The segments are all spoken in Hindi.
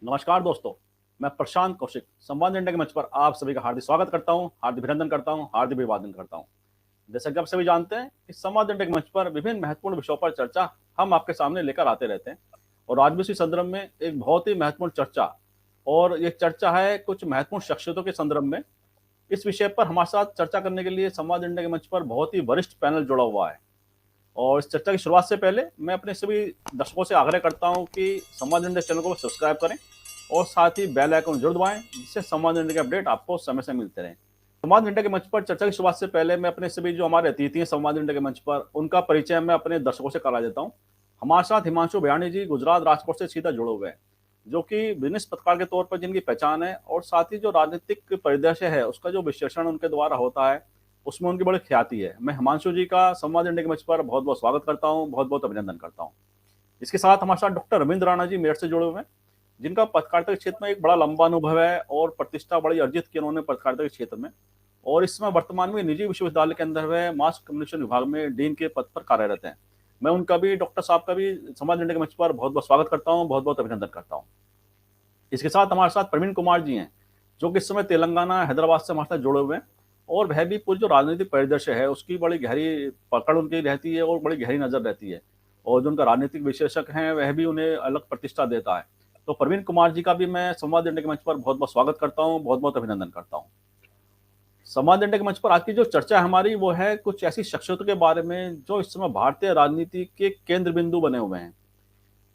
नमस्कार दोस्तों, मैं प्रशांत कौशिक संवाद इंडिया के मंच पर आप सभी का हार्दिक स्वागत करता हूं, हार्दिक अभिनंदन करता हूं, हार्दिक अभिवादन करता हूं। जैसा कि आप सभी जानते हैं कि संवाद इंडिया के मंच पर विभिन्न महत्वपूर्ण विषयों पर चर्चा हम आपके सामने लेकर आते रहते हैं और आज भी इसी संदर्भ में एक बहुत ही महत्वपूर्ण चर्चा और ये चर्चा है कुछ महत्वपूर्ण शख्सियतों के संदर्भ में। इस विषय पर हमारे साथ चर्चा करने के लिए संवाद इंडिया के मंच पर बहुत ही वरिष्ठ पैनल जुड़ा हुआ है और इस चर्चा की शुरुआत से पहले मैं अपने सभी दर्शकों से आग्रह करता हूं कि संवाद इंडिया चैनल को सब्सक्राइब करें और साथ ही बेल आइकन जरूर दबाएं जिससे संवाद इंडिया के अपडेट आपको समय से मिलते रहें। संवाद इंडिया के मंच पर चर्चा की शुरुआत से पहले मैं अपने सभी जो हमारे अतिथि हैं संवाद इंडिया के मंच पर उनका परिचय मैं अपने दर्शकों से करा देता हूँ। हमारे साथ हिमांशु बयानी जी गुजरात राजकोट से सीधा जुड़े हुए हैं, जो कि बिजनेस पत्रकार के तौर पर जिनकी पहचान है और साथ ही जो राजनीतिक परिदृश्य है उसका जो विश्लेषण उनके द्वारा होता है उसमें उनकी बड़ी ख्याति है। मैं हिमांशु जी का संवाद इंडिया के मंच पर बहुत बहुत स्वागत करता हूँ, बहुत बहुत अभिनंदन करता हूँ। इसके साथ हमारे साथ डॉक्टर रविंद्र राणा जी मेरठ से जुड़े हुए हैं, जिनका पत्रकारिता के क्षेत्र में एक बड़ा लंबा अनुभव है और प्रतिष्ठा बड़ी अर्जित की उन्होंने पत्रकारिता के क्षेत्र में और इस समय वर्तमान में निजी विश्वविद्यालय के अंदर वह मास कम्युनिकेशन विभाग में डीन के पद पर कार्यरत हैं। मैं उनका भी, डॉक्टर साहब का भी संवाद इंडिया के मंच पर बहुत बहुत स्वागत करता हूँ, बहुत बहुत अभिनंदन करता हूँ। इसके साथ हमारे साथ प्रवीण कुमार जी हैं, जो कि इस समय तेलंगाना हैदराबाद से हमारे साथ जुड़े हुए हैं और वह भी पूरी जो राजनीतिक परिदृश्य है उसकी बड़ी गहरी पकड़ उनकी रहती है और बड़ी गहरी नजर रहती है और जो उनका राजनीतिक विश्लेषक हैं वह भी उन्हें अलग प्रतिष्ठा देता है। तो प्रवीण कुमार जी का भी मैं संवाद इंडिया के मंच पर बहुत बहुत स्वागत करता हूँ, बहुत बहुत अभिनंदन करता हूँ। संवाद इंडिया के मंच पर आज की जो चर्चा है हमारी वो है कुछ ऐसी शख्सियतों के बारे में जो इस समय भारतीय राजनीति के केंद्र बिंदु बने हुए हैं।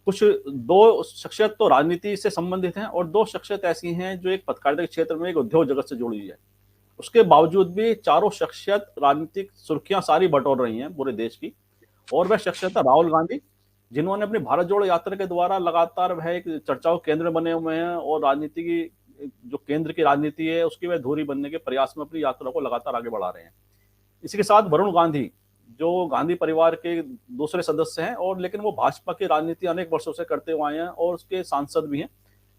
कुछ दो शख्सियत तो राजनीति से संबंधित हैं और दो शख्सियत ऐसी हैं जो एक पत्रकारिता के क्षेत्र में एक उद्योग जगत से जुड़ी हुई है। उसके बावजूद भी चारों शख्सियत राजनीतिक सुर्खियां सारी बटोर रही हैं पूरे देश की और वह शख्सियत है राहुल गांधी, जिन्होंने अपनी भारत जोड़ो यात्रा के द्वारा लगातार वह एक चर्चाओं के केंद्र बने हुए हैं और राजनीति की जो केंद्र की राजनीति है उसकी वह धुरी बनने के प्रयास में अपनी यात्रा को लगातार आगे बढ़ा रहे हैं। इसी के साथ वरुण गांधी, जो गांधी परिवार के दूसरे सदस्य हैं और लेकिन वो भाजपा की राजनीति अनेक वर्षों से करते हुए आए हैं और उसके सांसद भी हैं,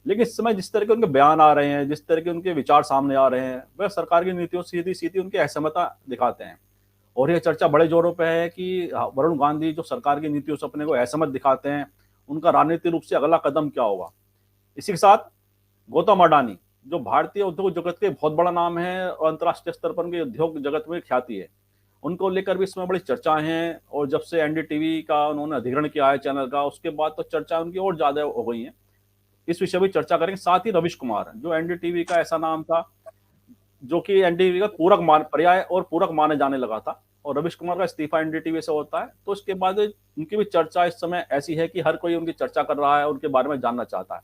लेकिन इस समय जिस तरह के उनके बयान आ रहे हैं, जिस तरह के उनके विचार सामने आ रहे हैं, वह सरकार की नीतियों से सीधी सीधी उनकी असहमता दिखाते हैं और यह चर्चा बड़े जोरों पे है कि वरुण गांधी जो सरकार की नीतियों से अपने को असहमत दिखाते हैं, उनका राजनीतिक रूप से अगला कदम क्या होगा। इसी के साथ गौतम अडानी, जो भारतीय उद्योग जगत के बहुत बड़ा नाम है और अंतर्राष्ट्रीय स्तर पर उनके उद्योग जगत में ख्याति है, उनको लेकर भी इसमें बड़ी चर्चाएं हैं और जब से एनडीटीवी का उन्होंने अधिग्रहण किया है चैनल का, उसके बाद तो चर्चा उनकी और ज्यादा हो गई है। इस विषय में चर्चा करेंगे। साथ ही रविश कुमार, जो एनडीटीवी का ऐसा नाम था जो कि एनडीटीवी का पर्याय और पूरक माने जाने लगा था और रविश कुमार का इस्तीफा एनडीटीवी से होता है, तो इसके बाद उनकी भी चर्चा इस समय ऐसी है कि हर कोई उनकी चर्चा कर रहा है, उनके बारे में जानना चाहता है।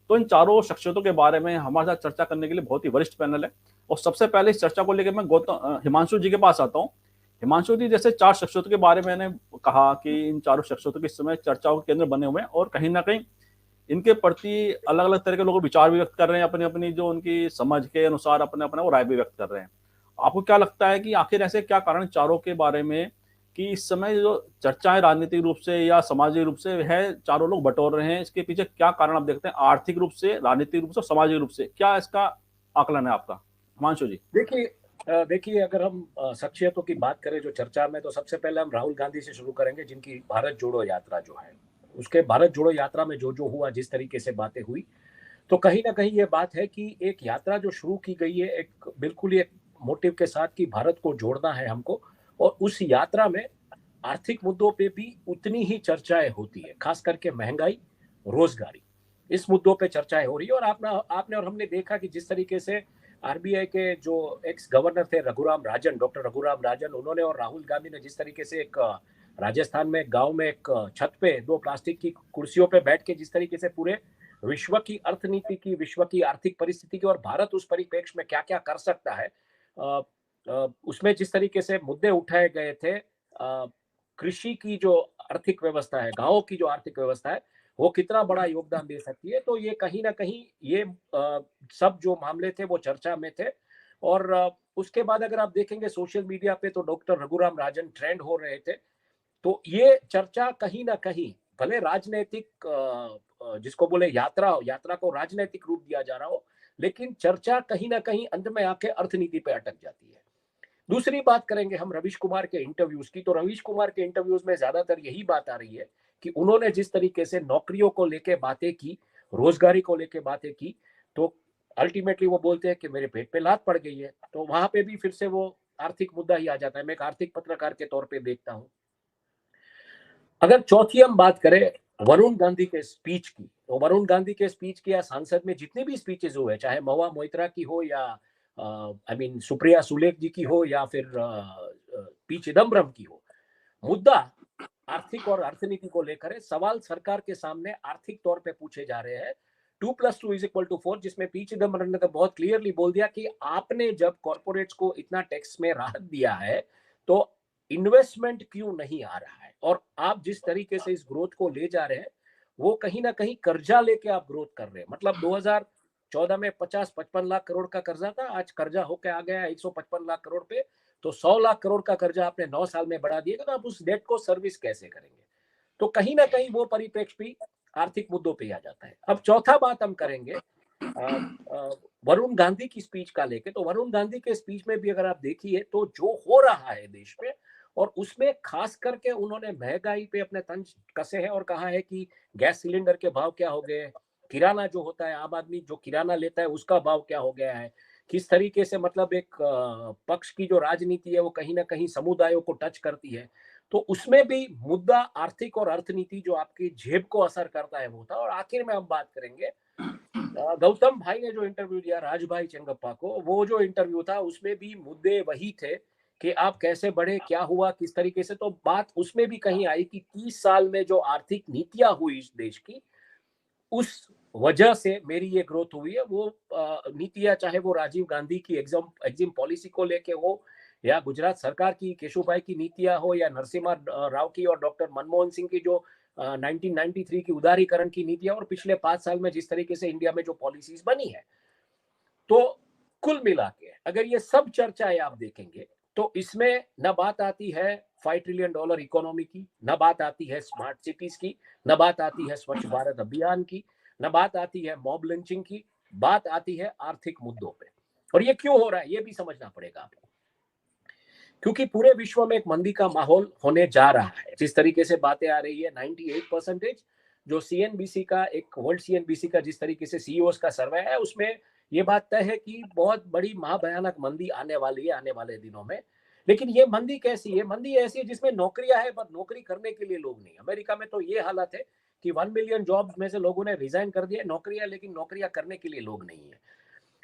तो इन चारों शख्सियतों के बारे में हमारे साथ चर्चा करने के लिए बहुत ही वरिष्ठ पैनल है और सबसे पहले इस चर्चा को लेकर मैं हिमांशु जी के पास आता हूँ। हिमांशु जी, जैसे चार शख्सियतों के बारे में मैंने कहा कि इन चारों शख्सियतों के इस समय चर्चाओं के केंद्र बने हुए हैं और कहीं ना कहीं इनके प्रति अलग अलग तरह के लोग विचार भी व्यक्त कर रहे हैं, अपनी अपनी जो उनकी समझ के अनुसार अपने अपने वो राय भी व्यक्त कर रहे हैं। आपको क्या लगता है कि आखिर ऐसे क्या कारण चारों के बारे में कि इस समय जो चर्चाएं राजनीतिक रूप से या सामाजिक रूप से है चारों लोग बटोर रहे हैं, इसके पीछे क्या कारण आप देखते हैं? आर्थिक रूप से, राजनीतिक रूप से, सामाजिक रूप से क्या इसका आकलन है आपका? हिमांशु जी। देखिए अगर हम शख्सियतों की बात करें जो चर्चा में, तो सबसे पहले हम राहुल गांधी से शुरू करेंगे, जिनकी भारत जोड़ो यात्रा जो है, उसके भारत जोड़ो यात्रा में जो जो हुआ, जिस तरीके से बातें हुई, तो कहीं ना कहीं ये बात है कि एक यात्रा जो शुरू की गई है एक बिल्कुल ही एक मोटिव के साथ कि भारत को जोड़ना है हमको, और उस यात्रा में आर्थिक मुद्दों पे भी उतनी ही चर्चाएं होती है, खास करके महंगाई, रोजगारी, इस मुद्दों पे चर्चाएं हो रही है। और आपने और हमने देखा कि जिस तरीके से आरबीआई के जो एक्स गवर्नर थे डॉक्टर रघुराम राजन, उन्होंने और राहुल गांधी ने जिस तरीके से एक राजस्थान में गांव में एक छत पे दो प्लास्टिक की कुर्सियों पे बैठ के जिस तरीके से पूरे विश्व की अर्थनीति की, विश्व की आर्थिक परिस्थिति की और भारत उस परिप्रेक्ष्य में क्या क्या कर सकता है, उसमें जिस तरीके से मुद्दे उठाए गए थे, कृषि की जो आर्थिक व्यवस्था है, गांवों की जो आर्थिक व्यवस्था है, वो कितना बड़ा योगदान दे सकती है, तो ये कहीं ना कहीं ये सब जो मामले थे वो चर्चा में थे। और उसके बाद अगर आप देखेंगे सोशल मीडिया पे, तो डॉक्टर रघुराम राजन ट्रेंड हो रहे थे। तो ये चर्चा कहीं ना कहीं, भले राजनीतिक जिसको बोले यात्रा को राजनीतिक रूप दिया जा रहा हो, लेकिन चर्चा कहीं ना कहीं अंत में आके अर्थनीति पे अटक जाती है। दूसरी बात करेंगे हम रवीश कुमार के इंटरव्यूज की, तो रवीश कुमार के इंटरव्यूज में ज्यादातर यही बात आ रही है कि उन्होंने जिस तरीके से नौकरियों को लेके बातें की, रोजगारी को लेके बातें की, तो अल्टीमेटली वो बोलते हैं कि मेरे पेट पे लात पड़ गई है। तो वहां पे भी फिर से वो आर्थिक मुद्दा ही आ जाता है। मैं एक आर्थिक पत्रकार के तौर पे देखता हूँ। अगर चौथी हम बात करें वरुण गांधी के स्पीच की, तो वरुण गांधी के स्पीच की या संसद में जितनी भी स्पीचेस हुए, चाहे महुआ मोइत्रा की हो या सुप्रिया सुलेख जी की हो या फिर पी चिदम्बरम की हो, मुद्दा आर्थिक और अर्थनीति को लेकर है। सवाल सरकार के सामने आर्थिक तौर पे पूछे जा रहे हैं। 2+2=4, जिसमें पी चिदम्बरम ने तो बहुत क्लियरली बोल दिया कि आपने जब कॉर्पोरेट्स को इतना टैक्स में राहत दिया है तो इन्वेस्टमेंट क्यों नहीं आ रहा है, और आप जिस तरीके से इस ग्रोथ को ले जा रहे हैं वो कहीं ना कहीं कर्जा लेके आप ग्रोथ कर रहे हैं। मतलब 2014 में 50-55 लाख करोड़ का कर्जा था, आज कर्जा होके आ गया 155 लाख करोड़ पे। तो 100 लाख करोड़ का कर्जा आपने 9 साल में बढ़ा दिया, तो आप उस डेट को सर्विस कैसे करेंगे? तो कहीं ना कहीं वो परिप्रेक्ष्य भी आर्थिक मुद्दों पे आ जाता है। अब चौथा बात हम करेंगे वरुण गांधी की स्पीच का लेके। तो वरुण गांधी के स्पीच में भी अगर आप देखिए तो जो हो रहा है देश में, और उसमें खास करके उन्होंने महंगाई पे अपने तंज कसे हैं और कहा है कि गैस सिलेंडर के भाव क्या हो गए, किराना जो होता है, आम आदमी जो किराना लेता है उसका भाव क्या हो गया है, किस तरीके से मतलब एक पक्ष की जो राजनीति है वो कहीं ना कहीं समुदायों को टच करती है। तो उसमें भी मुद्दा आर्थिक और अर्थनीति जो आपकी जेब को असर करता है वो था। और आखिर में हम बात करेंगे गौतम भाई ने जो इंटरव्यू दिया राजभाई चेंगप्पा को, वो जो इंटरव्यू था उसमें भी मुद्दे वही थे कि आप कैसे बढ़े, क्या हुआ, किस तरीके से। तो बात उसमें भी कहीं आई कि 30 साल में जो आर्थिक नीतियां हुई इस देश की, उस वजह से मेरी ये ग्रोथ हुई है। वो नीतियां चाहे वो राजीव गांधी की एग्जिम पॉलिसी को लेके हो, या गुजरात सरकार की केशुभाई की नीतियां हो, या नरसिम्हा राव की और डॉक्टर मनमोहन सिंह की जो 1993 की उदारीकरण की नीतियां, और पिछले 5 साल में जिस तरीके से इंडिया में जो पॉलिसीज बनी है। तो कुल मिला के अगर ये सब चर्चाएं आप देखेंगे तो इसमें न बात आती है $5 ट्रिलियन इकोनॉमी की, न बात आती है स्मार्ट सिटीज की, न बात आती है स्वच्छ भारत अभियान की, न बात आती है मॉब लिंचिंग की, बात आती है आर्थिक मुद्दों पे। और ये क्यों हो रहा है ये भी समझना पड़ेगा आपको, क्योंकि पूरे विश्व में एक मंदी का माहौल होने जा रहा है। जिस तरीके से बातें आ रही है 98% जो सीएनबीसी का एक वर्ल्ड सीएनबीसी का जिस तरीके से सीईओस का सर्वे है, उसमें ये बात तय है कि बहुत बड़ी महाभयानक मंदी आने वाली है आने वाले दिनों में। लेकिन ये मंदी कैसी है? मंदी ऐसी है जिसमें नौकरियां है पर नौकरी करने के लिए लोग नहीं। अमेरिका में तो ये हालत है कि 1 मिलियन जॉब्स में से लोगों ने रिजाइन कर दिया नौकरियां, लेकिन नौकरियां करने के लिए लोग नहीं है।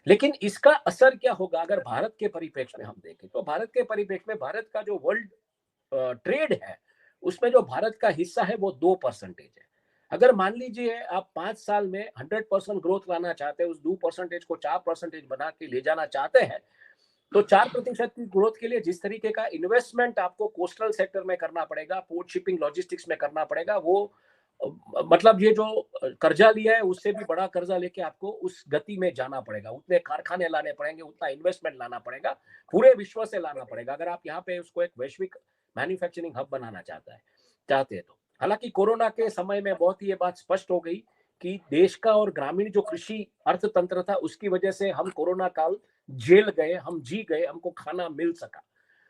लेकिन इसका असर क्या होगा अगर भारत के परिप्रेक्ष्य में हम देखें? तो भारत के परिप्रेक्ष्य में भारत का जो वर्ल्ड ट्रेड है उसमें जो भारत का हिस्सा है वो 2% है। अगर मान लीजिए आप 5 साल में 100% ग्रोथ लाना चाहते हैं, उस 2% को 4% बना के ले जाना चाहते हैं, तो 4% की ग्रोथ के लिए जिस तरीके का इन्वेस्टमेंट आपको कोस्टल सेक्टर में करना पड़ेगा, पोर्ट शिपिंग लॉजिस्टिक्स में करना पड़ेगा, वो मतलब ये जो कर्जा लिया है उससे भी बड़ा कर्जा लेके आपको उस गति में जाना पड़ेगा। उतने कारखाने लाने पड़ेंगे, उतना इन्वेस्टमेंट लाना पड़ेगा, पूरे विश्व से लाना पड़ेगा अगर आप यहाँ पे उसको एक वैश्विक मैन्युफैक्चरिंग हब बनाना चाहते हैं तो। हालांकि कोरोना के समय में बहुत ही ये बात स्पष्ट हो गई कि देश का और ग्रामीण जो कृषि अर्थतंत्र था उसकी वजह से हम कोरोना काल झेल गए, हम जी गए, हमको खाना मिल सका।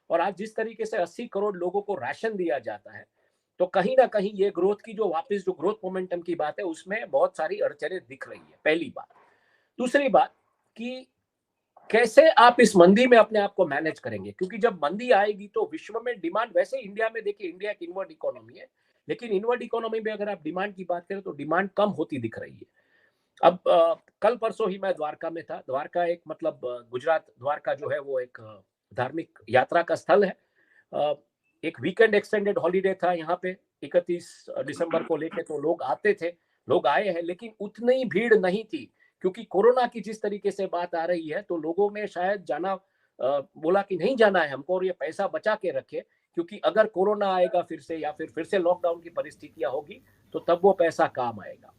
और आज जिस तरीके से 80 करोड़ लोगों को राशन दिया जाता है, तो कहीं ना कहीं ये ग्रोथ की जो वापस जो ग्रोथ मोमेंटम की बात है उसमें बहुत सारी अड़चने दिख रही है, पहली बात। दूसरी बात कि कैसे आप इस मंदी में अपने आप को मैनेज करेंगे, क्योंकि जब मंदी आएगी तो विश्व में डिमांड, वैसे इंडिया में देखिए इंडिया एक इनवर्ड इकोनॉमी है, लेकिन इनवर्ड इकोनॉमी में अगर आप डिमांड की बात करें तो डिमांड कम होती दिख रही है। अब कल परसों ही मैं द्वारका में था। द्वारका एक मतलब गुजरात द्वारका जो है वो एक धार्मिक यात्रा का स्थल है। एक वीकेंड एक्सटेंडेड हॉलीडे था यहाँ पे 31 दिसंबर को लेके, तो लोग आते थे, लोग आए हैं, लेकिन उतनी भीड़ नहीं थी क्योंकि कोरोना की जिस तरीके से बात आ रही है तो लोगों ने शायद जाना बोला कि नहीं जाना है हमको और ये पैसा बचा के रखे, क्योंकि अगर कोरोना आएगा फिर से या फिर से लॉकडाउन की परिस्थितियां होगी तो तब वो पैसा काम आएगा।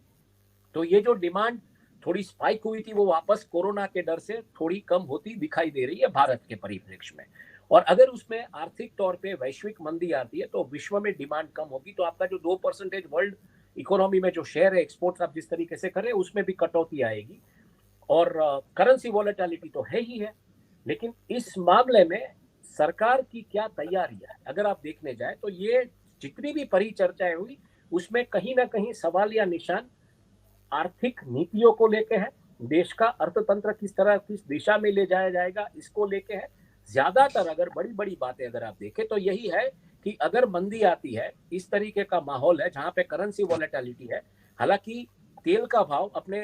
तो ये जो डिमांड थोड़ी स्पाइक हुई थी वो वापस कोरोना के डर से थोड़ी कम होती दिखाई दे रही है भारत के परिप्रेक्ष्य में। और अगर उसमें आर्थिक तौर पे वैश्विक मंदी आती है तो विश्व में डिमांड कम होगी, तो आपका जो 2% वर्ल्ड इकोनॉमी में जो शेयर है एक्सपोर्ट आप जिस तरीके से करें उसमें भी कटौती आएगी। और करेंसी वॉलेटिलिटी तो है ही है, लेकिन इस मामले में सरकार की क्या तैयारियां है अगर आप देखने जाए तो ये जितनी भी परिचर्चाएं हुई उसमें कहीं ना कहीं सवाल या निशान आर्थिक नीतियों को लेके है, देश का अर्थतंत्र किस तरह किस दिशा में ले जाया जाएगा इसको लेके है। ज्यादातर अगर बड़ी बड़ी बातें अगर आप देखें तो यही है कि अगर मंदी आती है, इस तरीके का माहौल है जहां पे करेंसी वॉलेटिलिटी है, हालांकि तेल का भाव अपने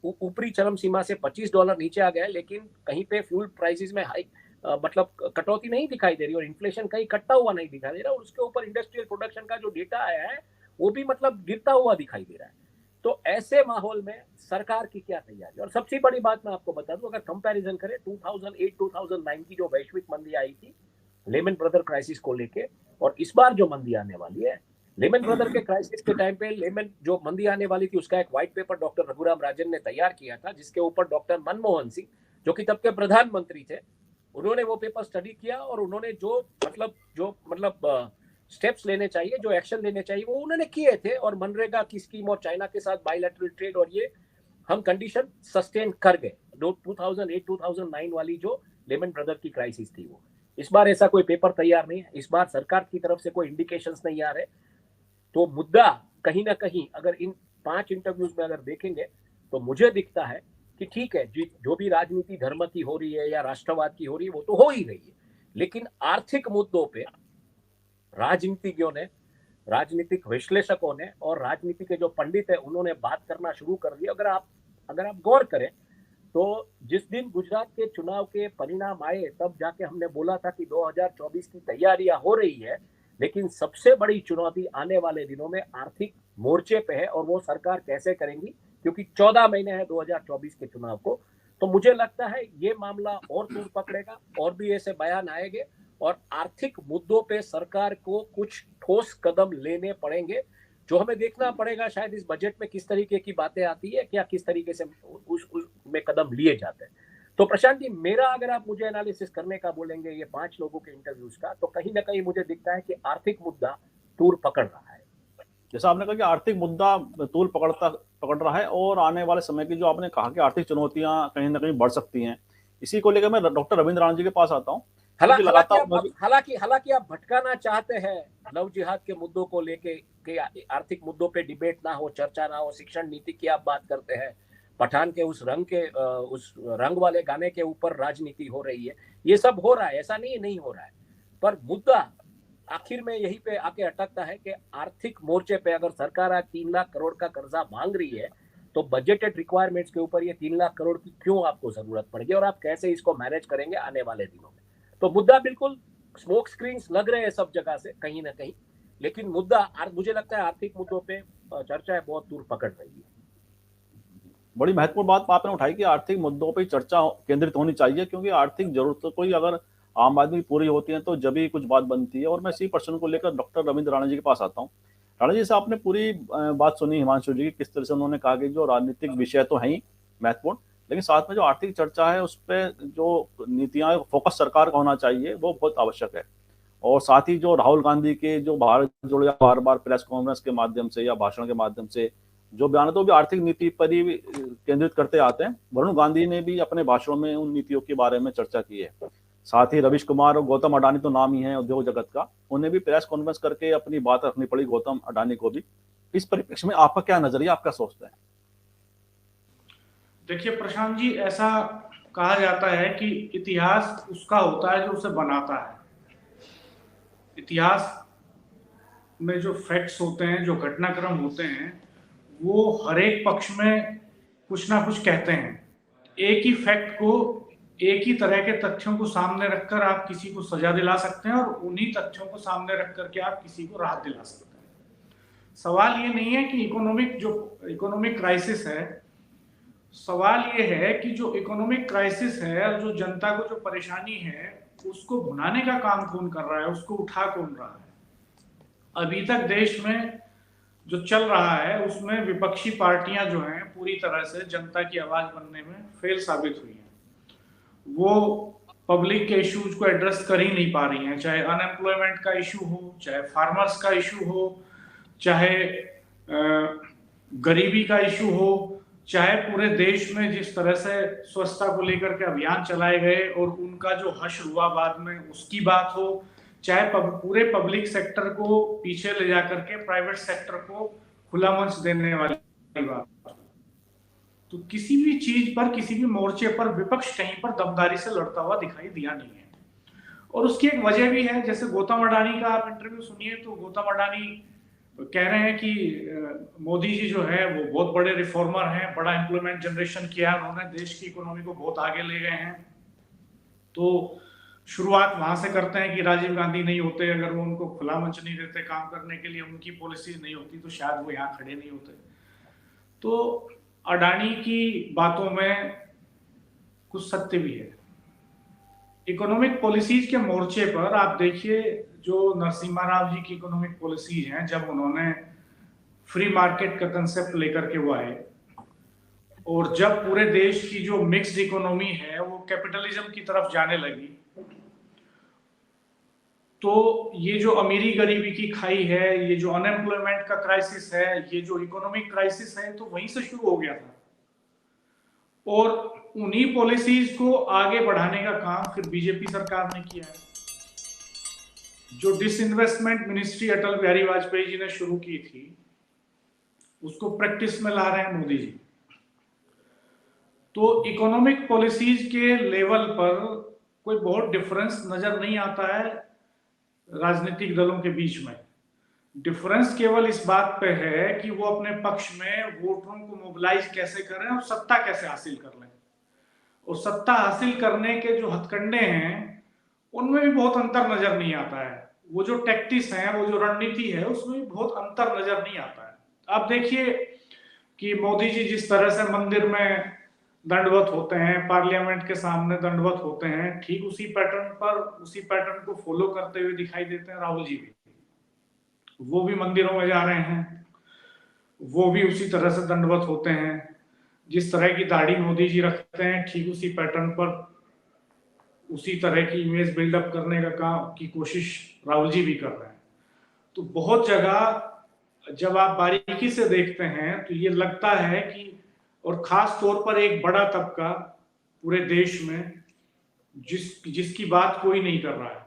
ऊपरी चरम सीमा से $25 नीचे आ गया है, लेकिन कहीं पे फ्यूल प्राइसेस में हाई मतलब कटौती नहीं दिखाई दे रही और इन्फ्लेशन कहीं कटता हुआ नहीं दिखाई दे रहा, और उसके ऊपर इंडस्ट्रियल प्रोडक्शन का जो डेटा आया है वो भी मतलब गिरता हुआ दिखाई दे रहा है। तो ऐसे माहौल में सरकार की क्या तैयारी? और सबसे बड़ी बात मैं आपको बता दूं, अगर कंपैरिजन करें 2008-2009 की जो वैश्विक मंदी आई थी लेमन ब्रदर क्राइसिस को लेके, और इस बार जो मंदी आने वाली है, लेमन ब्रदर के क्राइसिस के टाइम पे लेमन जो मंदी आने वाली थी उसका एक white paper doctor Raghuram Rajan ने तैयार किया था, जिसके ऊपर डॉक्टर मनमोहन सिंह जो कि तब के प्रधानमंत्री थे, उन्होंने वो पेपर स्टडी किया और उन्होंने जो मतलब स्टेप्स लेने चाहिए, जो एक्शन लेने चाहिए वो उन्होंने किए थे, और मनरेगा की स्कीम और चाइना के साथ बायलैटरल ट्रेड और ये हम कंडीशन सस्टेन कर गए। 2008-2009 वाली जो लेमन ब्रदर की क्राइसिस थी वो, इस बार ऐसा कोई पेपर तैयार नहीं है, इस बार सरकार की तरफ से कोई इंडिकेशंस नहीं आ रहे। तो मुद्दा कहीं ना कहीं अगर इन 5 इंटरव्यूज में अगर देखेंगे तो मुझे दिखता है कि ठीक है, जो भी राजनीति धर्म की हो रही है या राष्ट्रवाद की हो रही है वो तो हो ही रही है, लेकिन आर्थिक मुद्दों पे राजनीतिज्ञों ने, राजनीतिक विश्लेषकों ने और राजनीति के जो पंडित है उन्होंने बात करना शुरू कर दिया। अगर आप गौर करें तो जिस दिन गुजरात के चुनाव के परिणाम आए तब जाके हमने बोला था कि 2024 की तैयारियां हो रही है, लेकिन सबसे बड़ी चुनौती आने वाले दिनों में आर्थिक मोर्चे पे है, और वो सरकार कैसे करेंगी, क्योंकि 14 महीने हैं 2024 के चुनाव को। तो मुझे लगता है ये मामला और तूल पकड़ेगा, और भी ऐसे बयान आएंगे, और आर्थिक मुद्दों पे सरकार को कुछ ठोस कदम लेने पड़ेंगे, जो हमें देखना पड़ेगा शायद इस बजट में किस तरीके की बातें आती है, क्या किस तरीके से उस में कदम लिए जाते हैं। तो प्रशांत जी, मेरा अगर आप मुझे एनालिसिस करने का बोलेंगे ये 5 लोगों के इंटरव्यूज का, तो कहीं ना कहीं मुझे दिखता है कि आर्थिक मुद्दा तूल पकड़ रहा है। जैसा आपने कहा कि आर्थिक मुद्दा तूल पकड़ रहा है, और आने वाले समय की जो आपने कहा कि आर्थिक चुनौतियां कहीं ना कहीं बढ़ सकती हैं, इसी को लेकर मैं डॉक्टर रविंद्र राणा जी के पास आता हूँ। हालांकि आप भटकाना चाहते हैं लव जिहाद के मुद्दों को लेके, कि आर्थिक मुद्दों पे डिबेट ना हो, चर्चा ना हो, शिक्षण नीति की आप बात करते हैं, पठान के उस रंग वाले गाने के ऊपर राजनीति हो रही है, ये सब हो रहा है, ऐसा नहीं हो रहा है, पर मुद्दा आखिर में यही पे आके अटकता है कि आर्थिक मोर्चे पे अगर सरकार आज 3 लाख करोड़ का कर्जा मांग रही है तो बजटेड रिक्वायरमेंट्स के ऊपर ये 3 लाख करोड़ की क्यों आपको जरूरत पड़ेगी, और आप कैसे इसको मैनेज करेंगे आने वाले दिनों में। तो मुद्दा बिल्कुल स्मोक स्क्रीन्स लग रहे हैं सब जगह से कहीं ना कहीं, लेकिन मुद्दा मुझे लगता है आर्थिक मुद्दों पे चर्चा बहुत दूर पकड़ रही है। बड़ी महत्वपूर्ण बात आपने उठाई कि आर्थिक मुद्दों पर चर्चा केंद्रित होनी चाहिए, क्योंकि आर्थिक जरूरतों को अगर आम आदमी पूरी होती है तो जब ही कुछ बात बनती है। और मैं इसी प्रश्न को लेकर डॉक्टर रविंद्र राणा जी के पास आता हूँ। राणा जी से आपने पूरी बात सुनी हिमांशु जी की, किस तरह से उन्होंने कहा कि जो राजनीतिक विषय तो है ही महत्वपूर्ण, लेकिन साथ में जो आर्थिक चर्चा है उस पर जो नीतियां फोकस सरकार का होना चाहिए वो बहुत आवश्यक है। और साथ ही जो राहुल गांधी के जो भारत जोड़ो बार बार प्रेस कॉन्फ्रेंस के माध्यम से या भाषण के माध्यम से जो बयान है तो भी आर्थिक नीति पर ही केंद्रित करते आते हैं। वरुण गांधी ने भी अपने भाषणों में उन नीतियों के बारे में चर्चा की है। साथ ही रवीश कुमार और गौतम अडानी तो नाम ही है उद्योग जगत का, उन्हें भी प्रेस कॉन्फ्रेंस करके अपनी बात रखनी पड़ी, गौतम अडानी को भी। इस परिप्रेक्ष्य में आपका क्या नजरिया, आप क्या सोचते हैं? देखिए प्रशांत जी, ऐसा कहा जाता है कि इतिहास उसका होता है जो उसे बनाता है। इतिहास में जो फैक्ट्स होते हैं, जो घटनाक्रम होते हैं, वो हर एक पक्ष में कुछ ना कुछ कहते हैं। एक ही फैक्ट को, एक ही तरह के तथ्यों को सामने रखकर आप किसी को सजा दिला सकते हैं, और उन्हीं तथ्यों को सामने रख करके आप किसी को राहत दिला सकते हैं। सवाल ये नहीं है कि इकोनॉमिक क्राइसिस है, सवाल ये है कि जो इकोनॉमिक क्राइसिस है और जो जनता को जो परेशानी है उसको भुनाने का काम कौन कर रहा है, उसको उठा कौन रहा है। अभी तक देश में जो चल रहा है उसमें विपक्षी पार्टियां जो हैं पूरी तरह से जनता की आवाज बनने में फेल साबित हुई हैं। वो पब्लिक के इश्यूज को एड्रेस कर ही नहीं पा रही हैं, चाहे अनएम्प्लॉयमेंट का इशू हो, चाहे फार्मर्स का इशू हो, चाहे गरीबी का इशू हो, चाहे पूरे देश में जिस तरह से स्वच्छता को लेकर के अभियान चलाए गए और उनका जो हश्र हुआ बाद में उसकी बात हो, चाहे पूरे पब्लिक सेक्टर को पीछे ले जाकर के प्राइवेट सेक्टर को खुला मंच देने वाली बात। तो किसी भी चीज पर, किसी भी मोर्चे पर विपक्ष कहीं पर दमदारी से लड़ता हुआ दिखाई दिया नहीं है। और उसकी एक वजह भी है, जैसे गौतम अडानी का आप इंटरव्यू सुनिए तो गौतम अडानी कह रहे हैं कि मोदी जी जो है वो बहुत बड़े रिफॉर्मर हैं, बड़ा एम्प्लॉयमेंट जनरेशन किया है उन्होंने, देश की इकोनॉमी को बहुत आगे ले गए हैं। तो शुरुआत वहां से करते हैं कि राजीव गांधी नहीं होते, अगर वो उनको खुला मंच नहीं देते काम करने के लिए, उनकी पॉलिसी नहीं होती तो शायद वो यहाँ खड़े नहीं होते। तो अडानी की बातों में कुछ सत्य भी है। इकोनॉमिक पॉलिसीज के मोर्चे पर आप देखिए, जो नरसिम्हा राव जी की इकोनॉमिक पॉलिसीज हैं, जब उन्होंने फ्री मार्केट का कंसेप्ट लेकर के वो आए, और जब पूरे देश की जो मिक्स्ड इकोनॉमी है वो कैपिटलिज्म की तरफ जाने लगी, तो ये जो अमीरी गरीबी की खाई है, ये जो अनएम्प्लॉयमेंट का क्राइसिस है, ये जो इकोनॉमिक क्राइसिस है, तो वहीं से शुरू हो गया था। और उन्हीं पॉलिसीज को आगे बढ़ाने का काम फिर बीजेपी सरकार ने किया है। जो डिसइन्वेस्टमेंट मिनिस्ट्री अटल बिहारी वाजपेयी जी ने शुरू की थी, उसको प्रैक्टिस में ला रहे हैं मोदी जी। तो इकोनॉमिक पॉलिसीज के लेवल पर कोई बहुत डिफरेंस नजर नहीं आता है राजनीतिक दलों के बीच में। डिफरेंस केवल इस बात पे है कि वो अपने पक्ष में वोटरों को मोबिलाइज कैसे करें और सत्ता कैसे हासिल कर लें। और सत्ता हासिल करने के जो हथकंडे हैं उनमें भी बहुत अंतर नजर नहीं आता है। वो जो टैक्टिस है, वो जो रणनीति है, उसमें भी बहुत अंतर नजर नहीं आता है। आप देखिए कि मोदी जी जिस तरह से मंदिर में दंडवत होते हैं, पार्लियामेंट के सामने दंडवत होते हैं, ठीक उसी पैटर्न को फॉलो करते हुए दिखाई देते हैं राहुल जी भी। वो भी मंदिरों में जा रहे हैं, वो भी उसी तरह से दंडवत होते हैं। जिस तरह की दाढ़ी मोदी जी रखते हैं, ठीक उसी पैटर्न पर उसी तरह की इमेज बिल्डअप करने का काम की कोशिश राहुल जी भी कर रहे हैं। तो बहुत जगह जब आप बारीकी से देखते हैं तो ये लगता है कि, और खास तौर पर एक बड़ा तबका पूरे देश में जिसकी बात कोई नहीं कर रहा है,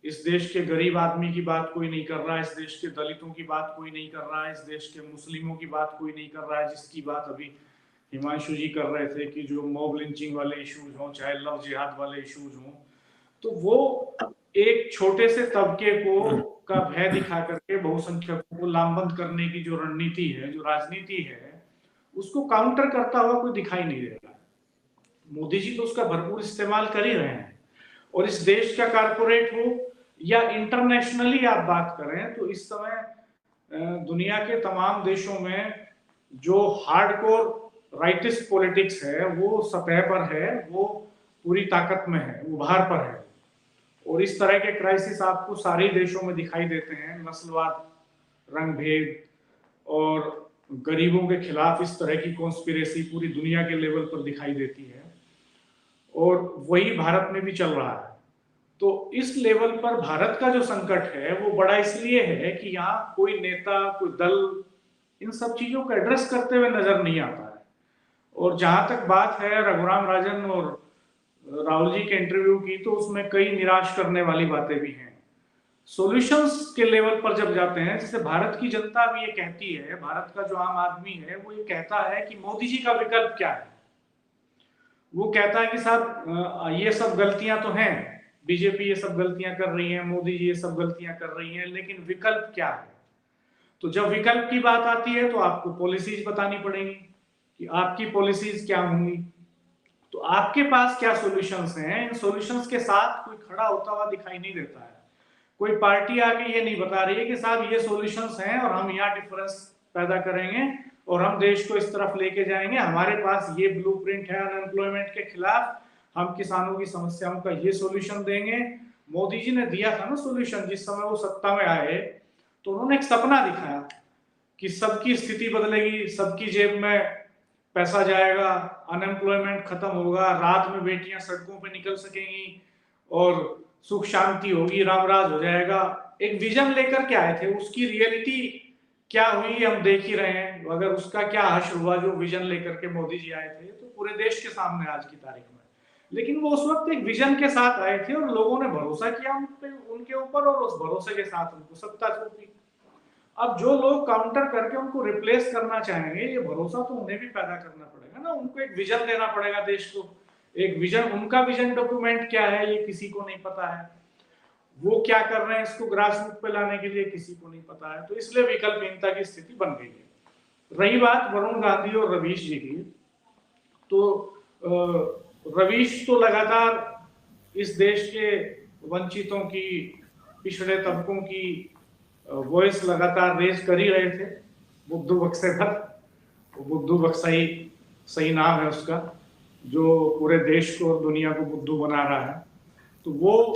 इस देश के गरीब आदमी की बात कोई नहीं कर रहा है, इस देश के दलितों की बात कोई नहीं कर रहा है, इस देश के मुस्लिमों की बात कोई नहीं कर रहा है, जिसकी बात अभी हिमांशु जी कर रहे थे कि जो मॉब लिंचिंग वाले इश्यूज हों, चाहे लव जिहाद वाले इश्यूज हों, तो वो एक छोटे से तबके को का भय दिखा करके बहुसंख्यकों को लामबंद करने की जो रणनीति है, जो राजनीति है, उसको काउंटर करता हुआ कोई दिखाई नहीं दे रहा। मोदी जी तो उसका भरपूर इस्तेमाल कर ही रहे हैं। और इस देश का कारपोरेट हो या इंटरनेशनली आप बात करें तो इस समय दुनिया के तमाम देशों में जो हार्डकोर राइटिस्ट पॉलिटिक्स है वो सतह पर है, वो पूरी ताकत में है, वो बाहर पर है। और इस तरह के क्राइसिस आपको सारे देशों में दिखाई देते हैं। नस्लवाद, रंग भेद और गरीबों के खिलाफ इस तरह की कॉन्स्पिरेसी पूरी दुनिया के लेवल पर दिखाई देती है, और वही भारत में भी चल रहा है। तो इस लेवल पर भारत का जो संकट है वो बड़ा इसलिए है कि यहाँ कोई नेता, कोई दल इन सब चीजों को एड्रेस करते हुए नजर नहीं आता है। और जहां तक बात है रघुराम राजन और राहुल जी के इंटरव्यू की, तो उसमें कई निराश करने वाली बातें भी हैं। सॉल्यूशंस के लेवल पर जब जाते हैं, जैसे भारत की जनता भी ये कहती है, भारत का जो आम आदमी है वो ये कहता है कि मोदी जी का विकल्प क्या है। वो कहता है कि साहब ये सब गलतियां तो हैं, बीजेपी ये सब गलतियां कर रही है, मोदी जी ये सब गलतियां कर रही हैं, लेकिन विकल्प क्या है। तो जब विकल्प की बात आती है तो आपको पॉलिसीज बतानी पड़ेंगी कि आपकी पॉलिसीज क्या होंगी। तो आपके पास क्या सॉल्यूशंस हैं, इन सॉल्यूशंस के साथ कोई खड़ा होता हुआ दिखाई नहीं देता है। कोई पार्टी आके ये नहीं बता रही है कि साहब ये सॉल्यूशंस हैं और हम यहाँ डिफरेंस पैदा करेंगे और हम देश को इस तरफ लेके जाएंगे, हमारे पास ये ब्लूप्रिंट है अनएम्प्लॉयमेंट के खिलाफ, हम किसानों की समस्याओं का ये सॉल्यूशन देंगे। मोदी जी ने दिया था ना सॉल्यूशन, जिस समय वो सत्ता में आए तो उन्होंने एक सपना दिखाया कि सबकी स्थिति बदलेगी, सबकी जेब में पैसा जाएगा, अनएम्प्लॉयमेंट खत्म होगा, रात में बेटियां सड़कों पे निकल सकेंगी और सुख शांति होगी, रामराज हो जाएगा। एक विजन लेकर के आए थे, उसकी रियलिटी क्या हुई हम देख ही रहे हैं। अगर उसका क्या हश्र हुआ जो विजन लेकर के मोदी जी आए थे, तो पूरे देश के सामने आज की तारीख में। लेकिन वो उस वक्त एक विजन के साथ आए थे और लोगों ने भरोसा किया उनके ऊपर और उस भरोसे के साथ उनको सत्ता सौंपी। अब जो लोग काउंटर करके उनको रिप्लेस करना चाहेंगे, ये भरोसा तो उन्हें भी पैदा करना पड़ेगा ना, उनको एक विजन देना पड़ेगा देश को, एक विजन, उनका विजन डॉक्यूमेंट क्या है ये किसी को नहीं पता है, वो क्या कर रहे हैं इसको ग्रास रूट पे लाने के लिए किसी को नहीं पता है, तो इसलिए विकल्पहीनता की स्थिति बन गई है। रही बात वरुण गांधी और रवीश जी की, तो रवीश तो लगातार इस देश के वंचितों की, पिछड़े तबकों की वॉइस लगातार रेज कर ही रहे थे। बुद्धू बक्से पर, बुद्धू बक्साई सही नाम है उसका, जो पूरे देश को और दुनिया को बुद्धू बना रहा है। तो वो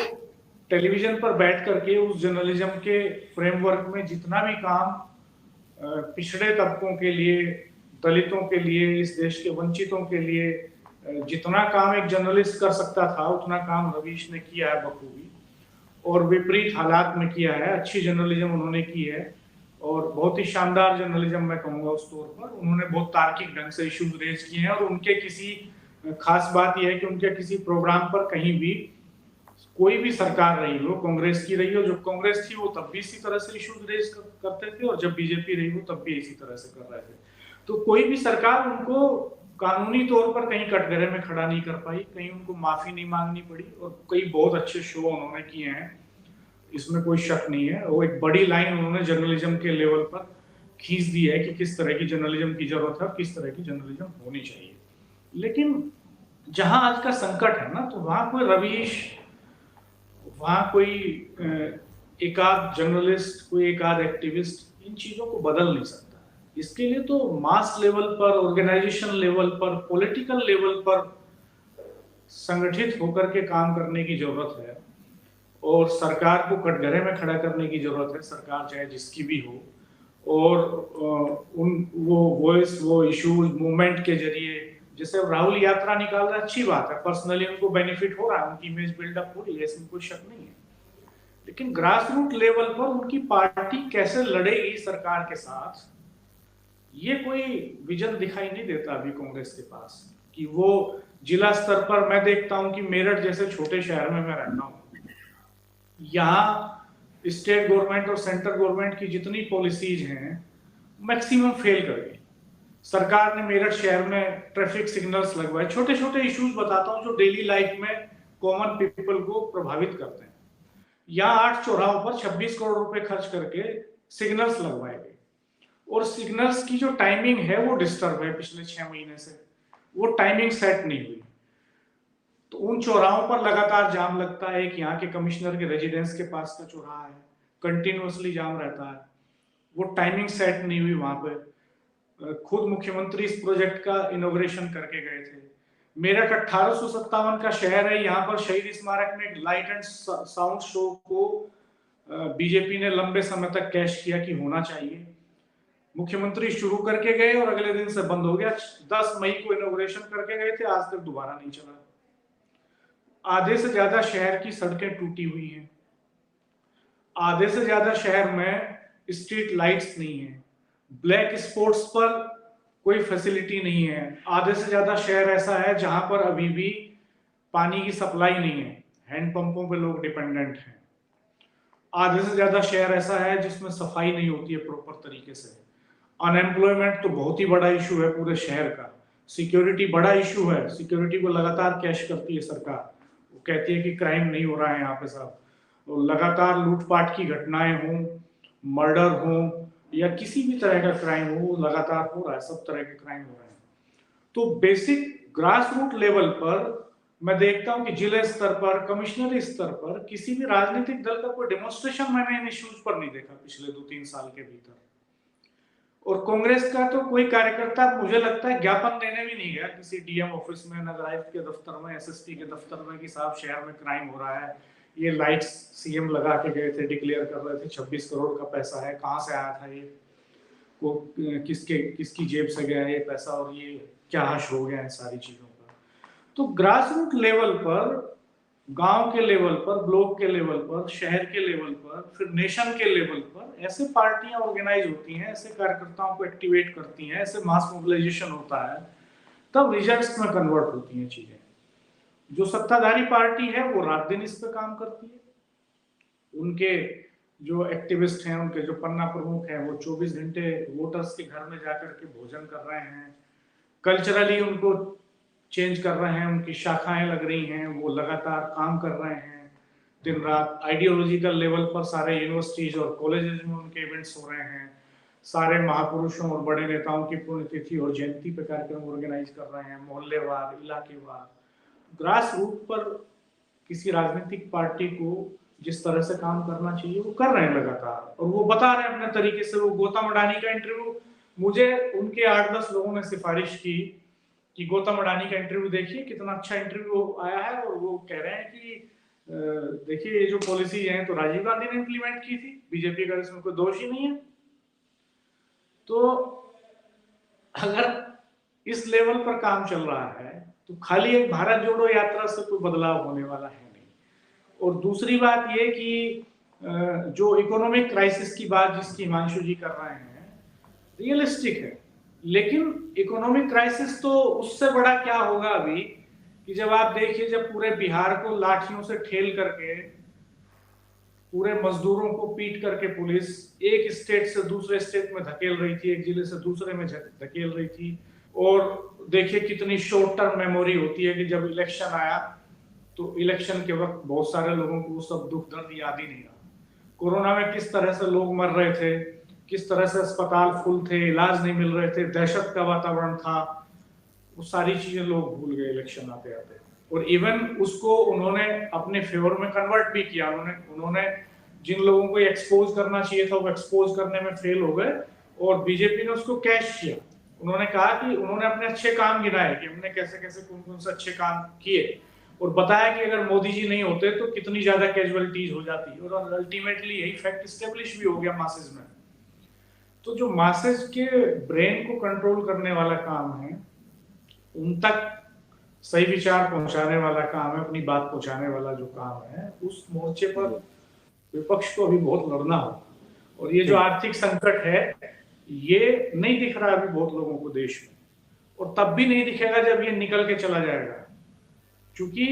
टेलीविजन पर बैठ करके उस जर्नलिज्म के फ्रेमवर्क में जितना भी काम पिछड़े तबकों के लिए, दलितों के लिए, इस देश के वंचितों के लिए जितना काम एक जर्नलिस्ट कर सकता था उतना काम रवीश ने किया है बखूबी, और विपरीत हालात में किया है। अच्छी जर्नलिज्म उन्होंने की है और बहुत ही शानदार जर्नलिज्म मैं कहूँगा उस तौर पर। उन्होंने बहुत तार्किक ढंग से इश्यूज रेज किए हैं और उनके किसी खास बात यह है कि उनके किसी प्रोग्राम पर कहीं भी कोई भी सरकार रही हो, कांग्रेस की रही हो, जब कांग्रेस थी वो तब भी इसी तरह से इश्यूज रेज करते थे और जब बीजेपी रही हो तब भी इसी तरह से कर रहे थे। तो कोई भी सरकार उनको कानूनी तौर पर कहीं कटघरे में खड़ा नहीं कर पाई, कहीं उनको माफी नहीं मांगनी पड़ी, और कई बहुत अच्छे शो उन्होंने किए हैं, इसमें कोई शक नहीं है। वो एक बड़ी लाइन उन्होंने जर्नलिज्म के लेवल पर खींच दी है कि किस तरह की जर्नलिज्म की जरूरत है, किस तरह की जर्नलिज्म होनी चाहिए। लेकिन जहां आज का संकट है ना, तो वहां कोई रवीश, वहां कोई एक आध जर्नलिस्ट, कोई एक आध एक्टिविस्ट इन चीजों को बदल नहीं सकता। इसके लिए तो मास लेवल पर, ऑर्गेनाइजेशन लेवल पर, पॉलिटिकल लेवल पर संगठित होकर के काम करने की जरूरत है और सरकार को कटघरे में खड़ा करने की जरूरत है, सरकार चाहे जिसकी भी हो। और वो वॉइस, वो इश्यूज मूवमेंट के जरिए, जैसे राहुल यात्रा निकाल रहा है, अच्छी बात है, पर्सनली उनको बेनिफिट हो रहा है, उनकी इमेज बिल्डअप हो रही है, इसमें कोई शक नहीं है। लेकिन ग्रास रूट लेवल पर उनकी पार्टी कैसे लड़ेगी सरकार के साथ, ये कोई विजन दिखाई नहीं देता अभी कांग्रेस के पास। कि वो जिला स्तर पर, मैं देखता हूं कि मेरठ जैसे छोटे शहर में मैं रहता हूं, यहाँ स्टेट गवर्नमेंट और सेंट्रल गवर्नमेंट की जितनी पॉलिसीज हैं मैक्सिमम फेल कर गई। सरकार ने मेरठ शहर में ट्रैफिक सिग्नल्स लगवाए, छोटे छोटे इश्यूज बताता हूं जो डेली लाइफ में कॉमन पीपल को प्रभावित करते हैं। यहाँ 8 चौराहों पर 26 करोड़ रुपए खर्च करके सिग्नल्स लगवाए गए, और सिग्नल्स की जो टाइमिंग है वो डिस्टर्ब है पिछले 6 महीने से, वो टाइमिंग सेट नहीं हुई। तो उन चौराहों पर लगातार जाम लगता है। एक यहाँ के कमिश्नर के रेजिडेंस के पास का चौराहा है, कंटिन्यूअसली जाम रहता है, वो टाइमिंग सेट नहीं हुई। वहां पे खुद मुख्यमंत्री इस प्रोजेक्ट का इनॉग्रेशन करके गए थे। मेरठ 1857 का शहर है, यहाँ पर शहीद स्मारक में एक लाइट एंड साउंड शो को बीजेपी ने लंबे समय तक कैश किया कि होना चाहिए। मुख्यमंत्री शुरू करके गए और अगले दिन से बंद हो गया। 10 मई को इनॉग्रेशन करके गए थे, आज तक दोबारा नहीं चला। आधे से ज्यादा शहर की सड़कें टूटी हुई हैं, आधे से ज्यादा शहर में स्ट्रीट लाइट्स नहीं है, ब्लैक स्पॉट्स पर कोई फैसिलिटी नहीं है। आधे से ज्यादा शहर ऐसा है जहां पर अभी भी पानी की सप्लाई नहीं है, हैंडपंपों पे लोग डिपेंडेंट हैं। आधे से ज्यादा शहर ऐसा है जिसमें सफाई नहीं होती है प्रॉपर तरीके से। अनएम्प्लॉयमेंट तो बहुत ही बड़ा इशू है पूरे शहर का। सिक्योरिटी बड़ा इशू है, सिक्योरिटी को लगातार कैश करती है सरकार, वो कहती है कि क्राइम नहीं हो रहा है यहाँ पे साहब। तो लगातार लूटपाट की घटनाएं हों, मर्डर हो या किसी भी तरह का क्राइम हो, लगातार हो रहा है, सब तरह के क्राइम हो रहे हैं। तो बेसिक ग्रास रूट लेवल पर मैं देखता हूं कि जिले स्तर पर, कमिश्नरी स्तर पर किसी भी राजनीतिक दल का कोई डेमोन्स्ट्रेशन मैंने इन इश्यूज पर नहीं देखा पिछले 2-3 साल के भीतर। और कांग्रेस का तो कोई कार्यकर्ता मुझे लगता है ज्ञापन देने भी नहीं गया किसी डीएम ऑफिस में, नगर आयुक्त के दफ्तर में, एसएसपी के दफ्तर में कि साहब शहर में क्राइम हो रहा है, ये लाइट्स सीएम लगा के गए थे, डिक्लेयर कर रहे थे 26 करोड़ का पैसा है, कहां से आया था ये, को किसकी जेब से गया ये पैसा, और ये क्या हश हो गया इन सारी चीजों पर। तो ग्रास रूट लेवल पर, गांव के लेवल पर, ब्लॉक के लेवल पर, शहर के लेवल पर, फिर नेशन के लेवल पर ऐसे पार्टियां ऑर्गेनाइज होती हैं, ऐसे कार्यकर्ताओं को एक्टिवेट करती हैं, ऐसे मास मोबिलाइजेशन होता है, तब रिजल्ट्स में कन्वर्ट होती हैं चीजें। जो सत्ताधारी पार्टी है वो रात दिन इस पे काम करती है, उनके जो एक्टिविस्ट हैं, उनके जो पन्ना प्रमुख हैं, वो 24 घंटे वोटर्स के घर में जाकर के भोजन कर रहे हैं, कल्चरली उनको चेंज कर रहे हैं, उनकी शाखाएं लग रही हैं, वो लगातार काम कर रहे हैं दिन रात। आइडियोलॉजिकल लेवल पर सारे यूनिवर्सिटीज और कॉलेजेस में उनके इवेंट्स हो रहे हैं, सारे महापुरुषों और बड़े नेताओं की पुण्यतिथि और जयंती पे कार्यक्रम ऑर्गेनाइज कर रहे हैं, मोहल्लेवार, इलाकेवार। ग्रास रूट पर किसी राजनीतिक पार्टी को जिस तरह से काम करना चाहिए वो कर रहे हैं लगातार, और वो बता रहे हैं अपने तरीके से। वो गौतम अडानी का इंटरव्यू, मुझे उनके 8-10 लोगों ने सिफारिश की कि गौतम अडानी का इंटरव्यू देखिए, कितना अच्छा इंटरव्यू आया है। और वो कह रहे हैं कि देखिए ये जो पॉलिसी है तो राजीव गांधी ने इंप्लीमेंट की थी, बीजेपी का इसमें कोई दोष ही नहीं है। तो अगर इस लेवल पर काम चल रहा है तो खाली एक भारत जोड़ो यात्रा से कोई बदलाव होने वाला है नहीं। और दूसरी बात ये कि जो इकोनॉमिक क्राइसिस की बात जिसकी हिमांशु जी कर रहे हैं, रियलिस्टिक है, लेकिन इकोनॉमिक क्राइसिस तो उससे बड़ा क्या होगा अभी कि जब आप देखिए, जब पूरे बिहार को लाठियों से ठेल करके, पूरे मजदूरों को पीट करके पुलिस एक स्टेट से दूसरे स्टेट में धकेल रही थी, एक जिले से दूसरे में धकेल रही थी। और देखिए कितनी शॉर्ट टर्म मेमोरी होती है कि जब इलेक्शन आया तो इलेक्शन के वक्त बहुत सारे लोगों को वो सब दुख दर्द याद ही नहीं रहा। कोरोना में किस तरह से लोग मर रहे थे, किस तरह से अस्पताल फुल थे, इलाज नहीं मिल रहे थे, दहशत का वातावरण था, वो सारी चीजें लोग भूल गए इलेक्शन आते आते। और इवन उसको उन्होंने अपने फेवर में कन्वर्ट भी किया। उन्होंने जिन लोगों को एक्सपोज करना चाहिए था वो एक्सपोज करने में फेल हो गए, और बीजेपी ने उसको कैश किया। उन्होंने कहा कि उन्होंने अपने अच्छे काम गिनाए कि हमने कैसे कैसे कौन कौन से अच्छे काम किए, और बताया कि अगर मोदी जी नहीं होते तो कितनी ज्यादा कैजुअलिटीज हो जाती। और अल्टीमेटली यही फैक्ट स्टेब्लिश भी हो गया मासेज में। तो जो मासेज के ब्रेन को कंट्रोल करने वाला काम है, उन तक सही विचार पहुंचाने वाला काम है, अपनी बात पहुंचाने वाला जो काम है, उस मोर्चे पर विपक्ष को अभी बहुत लड़ना होगा। और ये जो आर्थिक संकट है ये नहीं दिख रहा अभी बहुत लोगों को देश में, और तब भी नहीं दिखेगा जब ये निकल के चला जाएगा, क्योंकि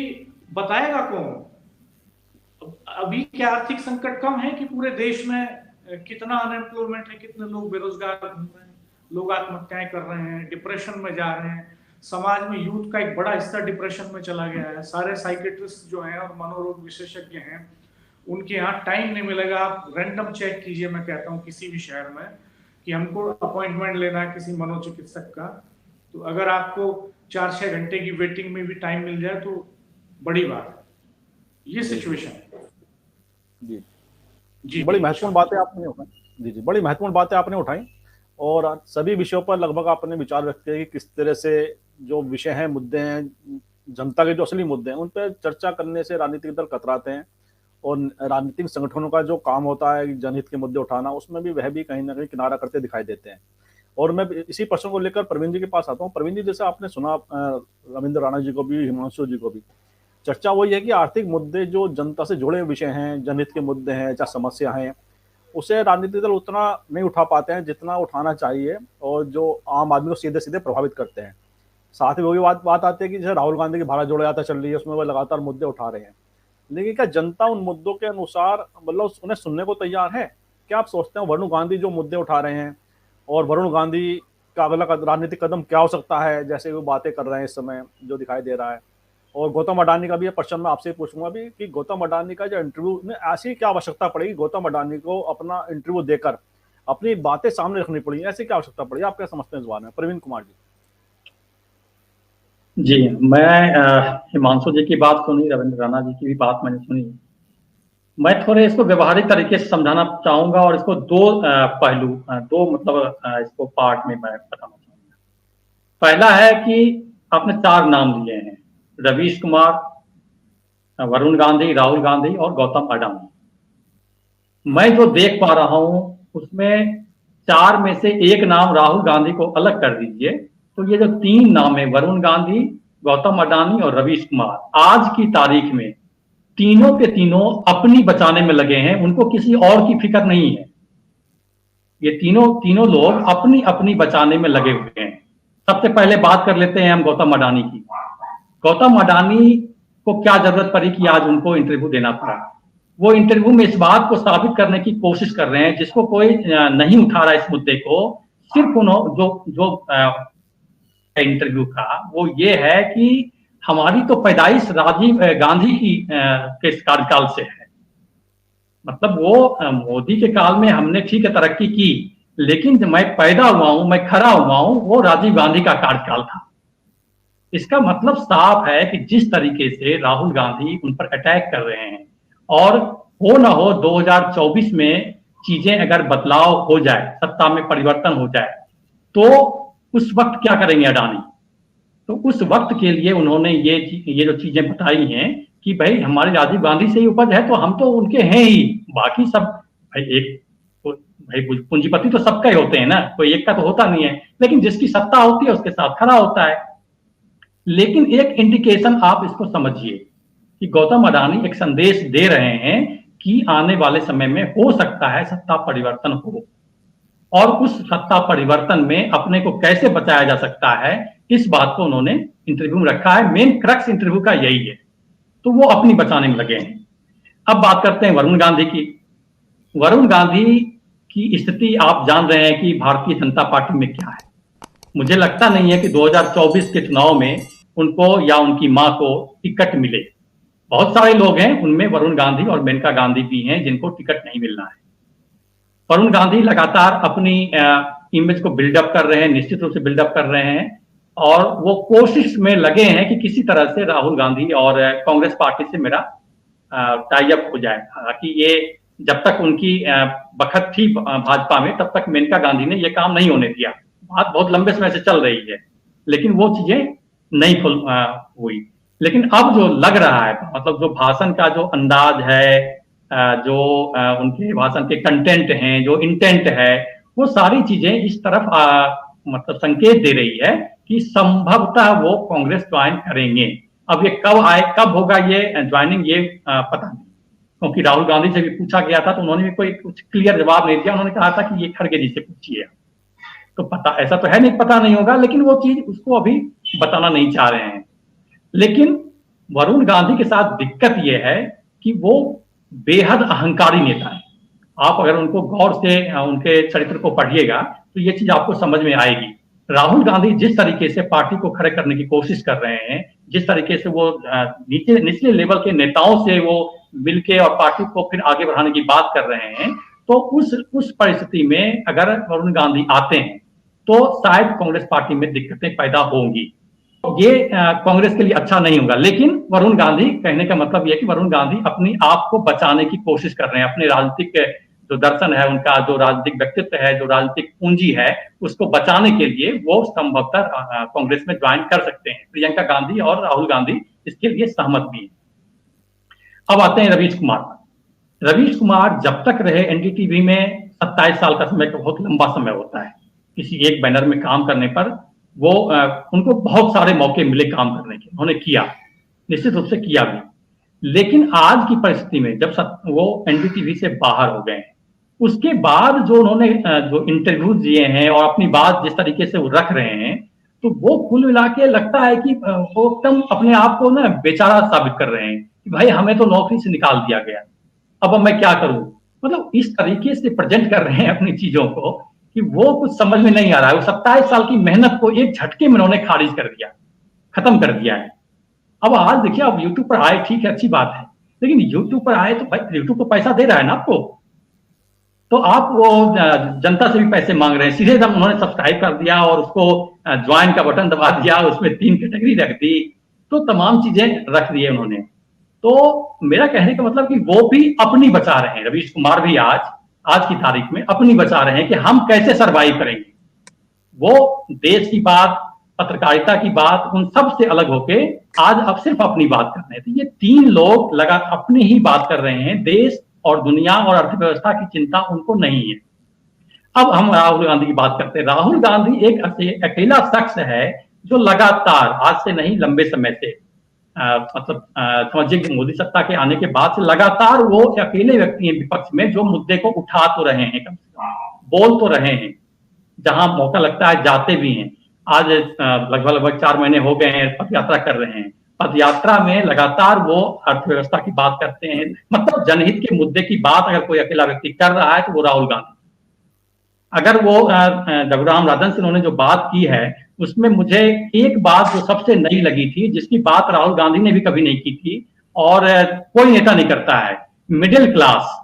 बताएगा कौन। अभी क्या आर्थिक संकट कम है कि पूरे देश में कितना अनएम्प्लॉयमेंट है, कितने लोग बेरोजगार घूम रहे हैं, लोग आत्महत्याएं कर रहे हैं, डिप्रेशन में जा रहे हैं। समाज में यूथ का एक बड़ा हिस्सा डिप्रेशन में चला गया है। सारे साइकेट्रिस्ट जो हैं और मनोरोग विशेषज्ञ हैं, उनके यहाँ टाइम नहीं मिलेगा। आप रैंडम चेक कीजिए, मैं कहता हूँ किसी भी शहर में कि हमको अपॉइंटमेंट लेना है किसी मनोचिकित्सक का, तो अगर आपको 4-6 घंटे की वेटिंग में भी टाइम मिल जाए तो बड़ी बात है। ये सिचुएशन है। जी जी, बड़ी महत्वपूर्ण बातें आपने उठाई। जी, बड़ी महत्वपूर्ण बातें आपने उठाई, और सभी विषयों पर लगभग आपने विचार व्यक्त किया कि किस तरह से जो विषय हैं, मुद्दे हैं, जनता के जो असली मुद्दे हैं, उन पर चर्चा करने से राजनीतिक दल कतराते हैं। और राजनीतिक संगठनों का जो काम होता है जनहित के मुद्दे उठाना, उसमें भी वह भी कहीं ना कहीं किनारा करते दिखाई देते हैं। और मैं इसी प्रश्न को लेकर प्रवीण जी के पास आता हूँ। प्रवीण जी, जैसे आपने सुना रविंद्र राणा जी को भी, हिमांशु जी को भी, चर्चा वही है कि आर्थिक मुद्दे जो जनता से जुड़े विषय हैं, जनहित के मुद्दे हैं, चाहे समस्या हैं, उसे राजनीतिक दल उतना नहीं उठा पाते हैं जितना उठाना चाहिए, और जो आम आदमी को सीधे सीधे प्रभावित करते हैं। साथ ही वही बात आती है कि जैसे राहुल गांधी की भारत जोड़ो यात्रा चल रही है, उसमें वो लगातार मुद्दे उठा रहे हैं, लेकिन क्या जनता उन मुद्दों के अनुसार मतलब उन्हें सुनने को तैयार है? क्या आप सोचते हैं वरुण गांधी जो मुद्दे उठा रहे हैं, और वरुण गांधी का अगला राजनीतिक कदम क्या हो सकता है, जैसे वो बातें कर रहे हैं इस समय जो दिखाई दे रहा है? और गौतम अडानी का भी प्रश्न मैं आपसे पूछूंगा भी कि गौतम अडानी का जो इंटरव्यू में ऐसी क्या आवश्यकता पड़ेगी, गौतम अडानी को अपना इंटरव्यू देकर अपनी बातें सामने रखनी पड़ी, ऐसी क्या आवश्यकता पड़ी? आप क्या समझते हैं इस बारे में, प्रवीण कुमार जी? जी, मैं हिमांशु जी की बात सुनी, रविंद्र राणा जी की भी बात मैंने सुनी। मैं थोड़े इसको व्यवहारिक तरीके से समझाना चाहूंगा, और इसको दो पहलू, दो मतलब इसको पार्ट में मैं बताना चाहूंगा। पहला है कि आपने 4 नाम लिए हैं, रवीश कुमार, वरुण गांधी, राहुल गांधी और गौतम अडानी। मैं जो देख पा रहा हूं उसमें 4 में से एक नाम राहुल गांधी को अलग कर दीजिए, तो ये जो 3 नाम है, वरुण गांधी, गौतम अडानी और रवीश कुमार, आज की तारीख में तीनों के तीनों अपनी बचाने में लगे हैं, उनको किसी और की फिक्र नहीं है। ये तीनों लोग अपनी अपनी बचाने में लगे हुए हैं। सबसे पहले बात कर लेते हैं हम गौतम अडानी की। गौतम अडानी को क्या जरूरत पड़ी कि आज उनको इंटरव्यू देना पड़ा? वो इंटरव्यू में इस बात को साबित करने की कोशिश कर रहे हैं, जिसको कोई नहीं उठा रहा इस मुद्दे को, सिर्फ जो इंटरव्यू का वो ये है कि हमारी तो पैदाइश राजीव गांधी की के कार्यकाल से है। मतलब वो मोदी के काल में हमने ठीक है तरक्की की, लेकिन जब मैं पैदा हुआ हूं, मैं खड़ा हुआ हूं, वो राजीव गांधी का कार्यकाल था। इसका मतलब साफ है कि जिस तरीके से राहुल गांधी उन पर अटैक कर रहे हैं, और हो ना हो 2024 में चीजें अगर बदलाव हो जाए, सत्ता में परिवर्तन हो जाए, तो उस वक्त क्या करेंगे अडानी? तो उस वक्त के लिए उन्होंने ये जो चीजें बताई हैं कि भाई हमारे राजीव गांधी से ही उपज है, तो हम तो उनके हैं ही, बाकी सब भाई पूंजीपति तो सबका ही होते हैं ना, कोई एक का तो होता नहीं है, लेकिन जिसकी सत्ता होती है उसके साथ खड़ा होता है। लेकिन एक इंडिकेशन आप इसको समझिए कि गौतम अडानी एक संदेश दे रहे हैं कि आने वाले समय में हो सकता है सत्ता परिवर्तन हो, और उस सत्ता परिवर्तन में अपने को कैसे बचाया जा सकता है, इस बात को उन्होंने इंटरव्यू में रखा है। मेन क्रक्स इंटरव्यू का यही है, तो वो अपनी बचाने में लगे हैं। अब बात करते हैं वरुण गांधी की। वरुण गांधी की स्थिति आप जान रहे हैं कि भारतीय जनता पार्टी में क्या है। मुझे लगता नहीं है कि 2024 के चुनाव में उनको या उनकी मां को टिकट मिले। बहुत सारे लोग हैं, उनमें वरुण गांधी और मेनका गांधी भी हैं जिनको टिकट नहीं मिलना है। वरुण गांधी लगातार अपनी इमेज को बिल्डअप कर रहे हैं, निश्चित रूप से बिल्डअप कर रहे हैं, और वो कोशिश में लगे हैं कि किसी तरह से राहुल गांधी और कांग्रेस पार्टी से मेरा टाई अप हो जाए। हालांकि ये जब तक उनकी बखत थी भाजपा में, तब तक मेनका गांधी ने ये काम नहीं होने दिया। बात बहुत लंबे समय से चल रही है, लेकिन वो चीजें नहीं हुई। लेकिन अब जो लग रहा है, मतलब जो भाषण का जो अंदाज है, जो उनके भाषण के कंटेंट हैं, जो इंटेंट है, वो सारी चीजें इस तरफ मतलब संकेत दे रही है कि संभवतः वो कांग्रेस ज्वाइन करेंगे। अब ये कब आए, कब होगा ये ज्वाइनिंग, ये पता नहीं, क्योंकि राहुल गांधी से भी पूछा गया था तो उन्होंने भी कोई कुछ क्लियर जवाब नहीं दिया। उन्होंने कहा था कि ये खड़गे जी से पूछिए। तो पता ऐसा तो है नहीं, पता नहीं होगा, लेकिन वो चीज उसको अभी बताना नहीं चाह रहे हैं। लेकिन वरुण गांधी के साथ दिक्कत ये है कि वो बेहद अहंकारी नेता है। आप अगर उनको गौर से उनके चरित्र को पढ़िएगा तो ये चीज आपको समझ में आएगी। राहुल गांधी जिस तरीके से पार्टी को खड़े करने की कोशिश कर रहे हैं, जिस तरीके से वो निचले लेवल के नेताओं से वो मिलके और पार्टी को फिर आगे बढ़ाने की बात कर रहे हैं, तो उस परिस्थिति में अगर वरुण गांधी आते हैं तो शायद कांग्रेस पार्टी में दिक्कतें पैदा होंगी। ये कांग्रेस के लिए अच्छा नहीं होगा। लेकिन वरुण गांधी, कहने का मतलब यह है कि वरुण गांधी अपनी आप को बचाने की कोशिश कर रहे हैं। अपने राजनीतिक जो दर्शन है उनका, जो राजनीतिक व्यक्तित्व है, जो राजनीतिक पूंजी है, उसको बचाने के लिए वो संभवतः कांग्रेस में ज्वाइन कर सकते हैं। प्रियंका गांधी और राहुल गांधी इसके लिए सहमत भी हैं। अब आते हैं रवीश कुमार। रवीश कुमार जब तक रहे एनडीटीवी में, 27 साल का समय का बहुत लंबा समय होता है। किसी एक बैनर में काम करने पर वो उनको बहुत सारे मौके मिले काम करने के, उन्होंने किया, निश्चित रूप से किया भी। लेकिन आज की परिस्थिति में जब वो एनडीटीवी से बाहर हो गए, उसके बाद जो उन्होंने जो इंटरव्यूज दिए हैं और अपनी बात जिस तरीके से वो रख रहे हैं, तो वो कुल मिला के लगता है कि वो एकदम अपने आप को ना बेचारा साबित कर रहे हैं कि भाई हमें तो नौकरी से निकाल दिया गया, अब मैं क्या करूं। मतलब इस तरीके से प्रेजेंट कर रहे हैं अपनी चीजों को कि वो कुछ समझ में नहीं आ रहा है। वो 27 साल की मेहनत को एक झटके में उन्होंने खारिज कर दिया, खत्म कर दिया है। अब आज देखिए, अब यूट्यूब पर आए, ठीक है, अच्छी बात है, लेकिन यूट्यूब पर आए तो भाई यूट्यूब को पैसा दे रहा है ना आपको, तो आप वो जनता से भी पैसे मांग रहे हैं। सीधे एकदम उन्होंने सब्सक्राइब कर दिया और उसको ज्वाइन का बटन दबा दिया, उसमें 3 कैटेगरी रख दी, तो तमाम चीजें रख दी है उन्होंने। तो मेरा कहने का मतलब कि वो भी अपनी बचा रहे हैं। रवीश कुमार भी आज की तारीख में अपनी बचा रहे हैं कि हम कैसे सरवाइव करेंगे। वो देश की बात, पत्रकारिता की बात, उन सब से अलग होके आज अब सिर्फ अपनी बात कर रहे हैं। तो ये 3 लोग लगा अपनी ही बात कर रहे हैं। देश और दुनिया और अर्थव्यवस्था की चिंता उनको नहीं है। अब हम राहुल गांधी की बात करते हैं। राहुल गांधी एक अकेला शख्स है जो लगातार, आज से नहीं लंबे समय से, मतलब समझिए कि मोदी सत्ता के आने के बाद से लगातार वो अकेले व्यक्ति हैं विपक्ष में जो मुद्दे को उठा तो रहे हैं, कम से कम बोल तो रहे हैं, जहां मौका लगता है जाते भी हैं। आज लगभग 4 महीने हो गए हैं, पद यात्रा कर रहे हैं। पद यात्रा में लगातार वो अर्थव्यवस्था की बात करते हैं। मतलब जनहित के मुद्दे की बात अगर कोई अकेला व्यक्ति कर रहा है तो वो राहुल गांधी। अगर वो रघुराम राजन से उन्होंने जो बात की है, उसमें मुझे एक बात जो सबसे नई लगी थी, जिसकी बात राहुल गांधी ने भी कभी नहीं की थी और कोई नेता नहीं करता है, middle class,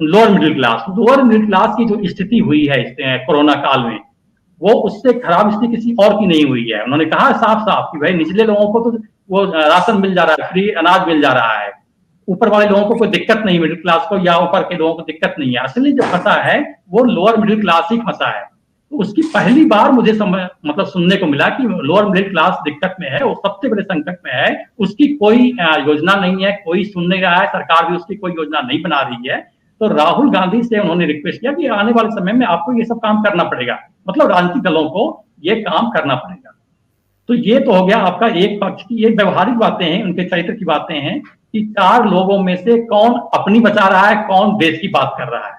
lower middle class की जो स्थिति हुई है कोरोना काल में, वो उससे खराब स्थिति किसी और की नहीं हुई है। उन्होंने कहा साफ साफ कि भाई निचले लोगों को तो वो राशन मिल जा रहा है, फ्री अनाज मिल जा रहा है, ऊपर वाले लोगों को कोई दिक्कत नहीं, मिडिल क्लास को या ऊपर के लोगों को दिक्कत नहीं है। असली जो फंसा है वो लोअर मिडिल क्लास ही फंसा है। तो उसकी पहली बार मुझे मतलब सुनने को मिला कि लोअर मिडिल क्लास दिक्कत में है, वो सबसे बड़े संकट में है, उसकी कोई योजना नहीं है, कोई सुन नहीं रहा है, सरकार भी उसकी कोई योजना नहीं बना रही है। तो राहुल गांधी से उन्होंने रिक्वेस्ट किया कि आने वाले समय में आपको ये सब काम करना पड़ेगा, मतलब राजनीतिक दलों को ये काम करना पड़ेगा। तो ये तो हो गया आपका एक पक्ष की, ये व्यवहारिक बातें हैं, उनके चरित्र की बातें हैं कि 4 लोगों में से कौन अपनी बचा रहा है, कौन देश की बात कर रहा है।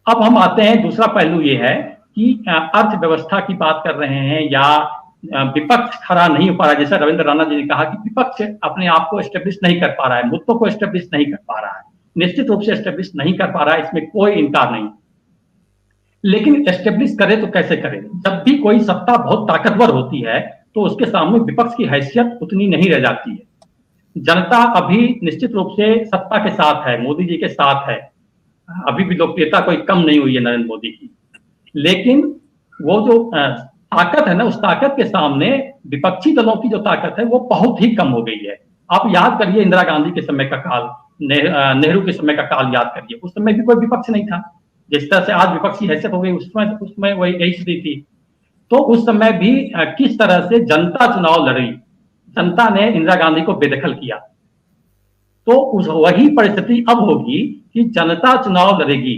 अब हम आते हैं, दूसरा पहलू ये है कि अर्थव्यवस्था की बात कर रहे हैं या विपक्ष खड़ा नहीं हो पा रहा है। जैसा रविंद्र राणा जी ने कहा कि विपक्ष अपने आप को एस्टेब्लिश नहीं कर पा रहा है, मुद्दों को एस्टेब्लिश नहीं कर पा रहा है, निश्चित रूप से एस्टेब्लिश नहीं कर पा रहा है, इसमें कोई इनकार नहीं। लेकिन एस्टेब्लिश करे तो कैसे करे? जब भी कोई सत्ता बहुत ताकतवर होती है तो उसके सामने विपक्ष की हैसियत उतनी नहीं रह जाती है। जनता अभी निश्चित रूप से सत्ता के साथ है, मोदी जी के साथ है, अभी भी लोकप्रियता कोई कम नहीं हुई है नरेंद्र मोदी की। लेकिन वो जो ताकत है ना, उस ताकत के सामने विपक्षी दलों की जो ताकत है वो बहुत ही कम हो गई है। आप याद करिए इंदिरा गांधी के समय का काल, नेहरू के समय का काल याद करिए, उस समय भी कोई विपक्ष नहीं था। जिस तरह से आज विपक्षी हैसियत हो गई, उसमें वही यही स्थिति थी। तो उस समय भी किस तरह से जनता चुनाव लड़ी, जनता ने इंदिरा गांधी को बेदखल किया। तो उस वही परिस्थिति अब होगी कि जनता चुनाव लड़ेगी,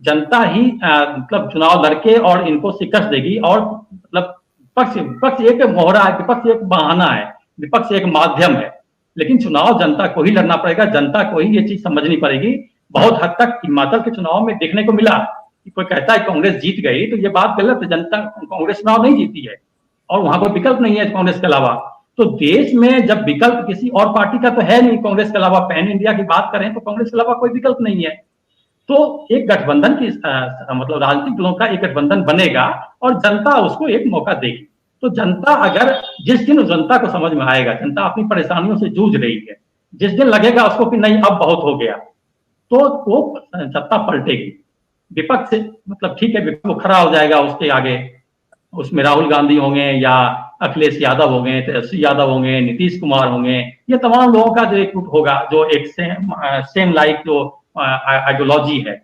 जनता ही मतलब चुनाव लड़के और इनको शिकस्त देगी। और मतलब विपक्ष एक मोहरा है, विपक्ष एक बहाना है, विपक्ष एक माध्यम है, लेकिन चुनाव जनता को ही लड़ना पड़ेगा, जनता को ही ये चीज समझनी पड़ेगी। बहुत हद तक हिमाचल के चुनाव में देखने को मिला कि कोई कहता है कांग्रेस जीत गई, तो ये बात गलत है। जनता, कांग्रेस चुनाव नहीं जीती है और वहां कोई विकल्प नहीं है कांग्रेस के अलावा। तो देश में जब विकल्प किसी और पार्टी का तो है नहीं कांग्रेस के अलावा, पैन इंडिया की बात करें तो कांग्रेस के अलावा कोई विकल्प नहीं है। तो एक गठबंधन की मतलब राजनीतिक दलों का एक गठबंधन बनेगा और जनता उसको एक मौका देगी। तो जनता अगर जिस दिन जनता को समझ में आएगा जनता अपनी परेशानियों से जूझ रही है, जिस दिन लगेगा उसको कि नहीं अब बहुत हो गया, तो वो सत्ता पलटेगी। विपक्ष मतलब ठीक है, विपक्ष वो खड़ा हो जाएगा उसके आगे, उसमें राहुल गांधी होंगे या अखिलेश यादव होंगे, तेजस्वी यादव होंगे, नीतीश कुमार होंगे, ये तमाम लोगों का जो एक गुट होगा जो एक सेम लाइक जो आइडियोलॉजी है,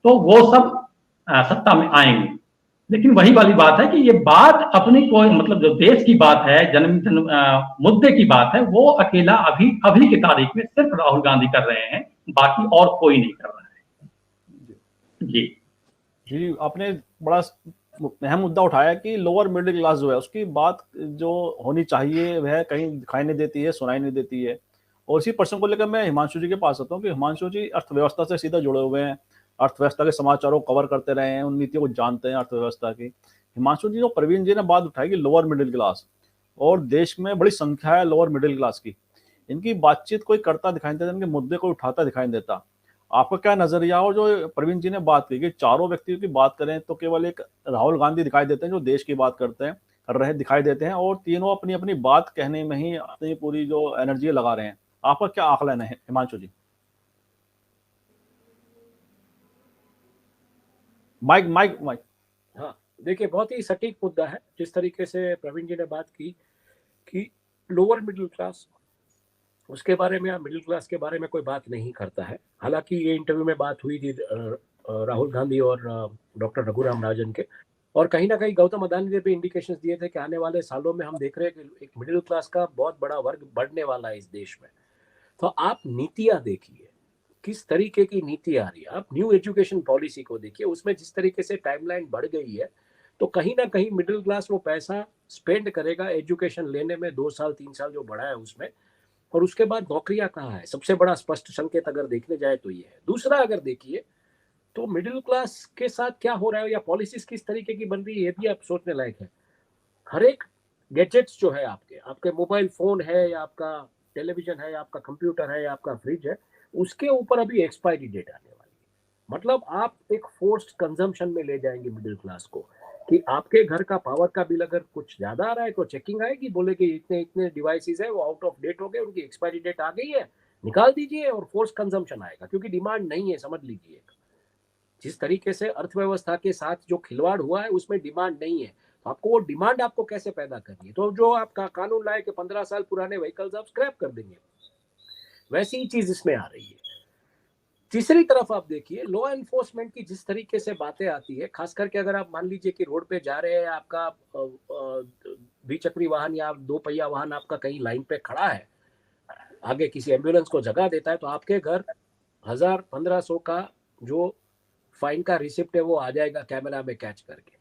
तो वो सब सत्ता में आएंगे। लेकिन वही वाली बात है कि ये बात अपनी कोई मतलब जो देश की बात है, जन मुद्दे की बात है, वो अकेला अभी की तारीख में सिर्फ राहुल गांधी कर रहे हैं, बाकी और कोई नहीं कर रहा है। जी जी, आपने बड़ा अहम मुद्दा उठाया कि लोअर मिडिल क्लास जो है उसकी बात जो होनी चाहिए वह कहीं दिखाई नहीं देती है, सुनाई नहीं देती है। और इसी प्रश्न को लेकर मैं हिमांशु जी के पास आता हूँ कि हिमांशु जी अर्थव्यवस्था से सीधा जुड़े हुए हैं, अर्थव्यवस्था के समाचारों को कवर करते रहे हैं, उन नीतियों को जानते हैं अर्थव्यवस्था की। हिमांशु जी, जो प्रवीण जी ने बात उठाई कि लोअर मिडिल क्लास, और देश में बड़ी संख्या है लोअर मिडिल क्लास की, इनकी बातचीत कोई करता दिखाई नहीं देता, इनके मुद्दे कोई उठाता दिखाई नहीं देता। आपका क्या नजरिया? और जो प्रवीण जी ने बात की कि चारों व्यक्तियों की बात करें तो केवल एक राहुल गांधी दिखाई देते हैं जो देश की बात कर रहे दिखाई देते हैं, और तीनों अपनी अपनी बात कहने में ही अपनी पूरी जो एनर्जी लगा रहे हैं। आपका क्या आकलन है Himanshu ji? Mic mic mic. हाँ, देखिए बहुत ही सटीक मुद्दा है जिस तरीके से प्रवीण जी ने बात की कि लोअर मिडिल क्लास, उसके बारे में या मिडिल क्लास के बारे में कोई बात नहीं करता है। हालांकि ये इंटरव्यू में बात हुई थी राहुल गांधी और डॉक्टर रघुराम राजन के, और कहीं ना कहीं गौतम अदानी ने भी इंडिकेशंस दिए थे कि आने वाले सालों में हम देख रहे हैं कि एक मिडिल क्लास का बहुत बड़ा वर्ग बढ़ने वाला है इस देश में। तो आप नीतियां देखिए, किस तरीके की नीति आ रही है। आप न्यू एजुकेशन पॉलिसी को देखिए, उसमें जिस तरीके से टाइमलाइन बढ़ गई है, तो कहीं ना कहीं मिडिल क्लास वो पैसा स्पेंड करेगा एजुकेशन लेने में, 2 साल 3 साल जो बढ़ा है उसमें, और उसके बाद नौकरियां कहाँ है। सबसे बड़ा स्पष्ट संकेत अगर देखने जाए तो ये है। दूसरा अगर देखिए तो मिडिल क्लास के साथ क्या हो रहा है या पॉलिसीज किस तरीके की बन रही है, ये भी आप सोचने लायक है। हर एक गैजेट्स जो है, आपके मोबाइल फोन है या आपका टेलीविजन है या आपका कंप्यूटर है या आपका फ्रिज है, उसके ऊपर अभी एक्सपायरी डेट आने वाली है। मतलब आप एक फोर्स्ड कंजम्पशन में ले जाएंगे मिडिल क्लास को, कि आपके घर का पावर का बिल अगर कुछ ज्यादा आ रहा है तो चेकिंग आएगी, बोले कि इतने इतने डिवाइसेस है वो आउट ऑफ डेट हो गए, उनकी एक्सपायरी डेट आ गई है, निकाल दीजिए, और फोर्स कंजम्पशन आएगा, क्योंकि डिमांड नहीं है, समझ लीजिए। जिस तरीके से अर्थव्यवस्था के साथ जो खिलवाड़ हुआ है उसमें डिमांड नहीं है, तो आपको वो डिमांड आपको कैसे पैदा करनी है? तो जो आपका कानून लाए कि 15 साल पुराने व्हीकल्स आप स्क्रैप कर देंगे, वैसी ही चीज इसमें आ रही है। तीसरी तरफ आप देखिए लॉ एनफोर्समेंट की जिस तरीके से बातें आती है, खास करके अगर आप मान लीजिए कि रोड पे जा रहे हैं, आपका द्विचक्री वाहन या दो पहिया वाहन आपका कहीं लाइन पे खड़ा है, आगे किसी एम्बुलेंस को जगह देता है, तो आपके घर 1000-1500 का जो फाइन का रिसिप्ट है वो आ जाएगा कैमरा में कैच करके।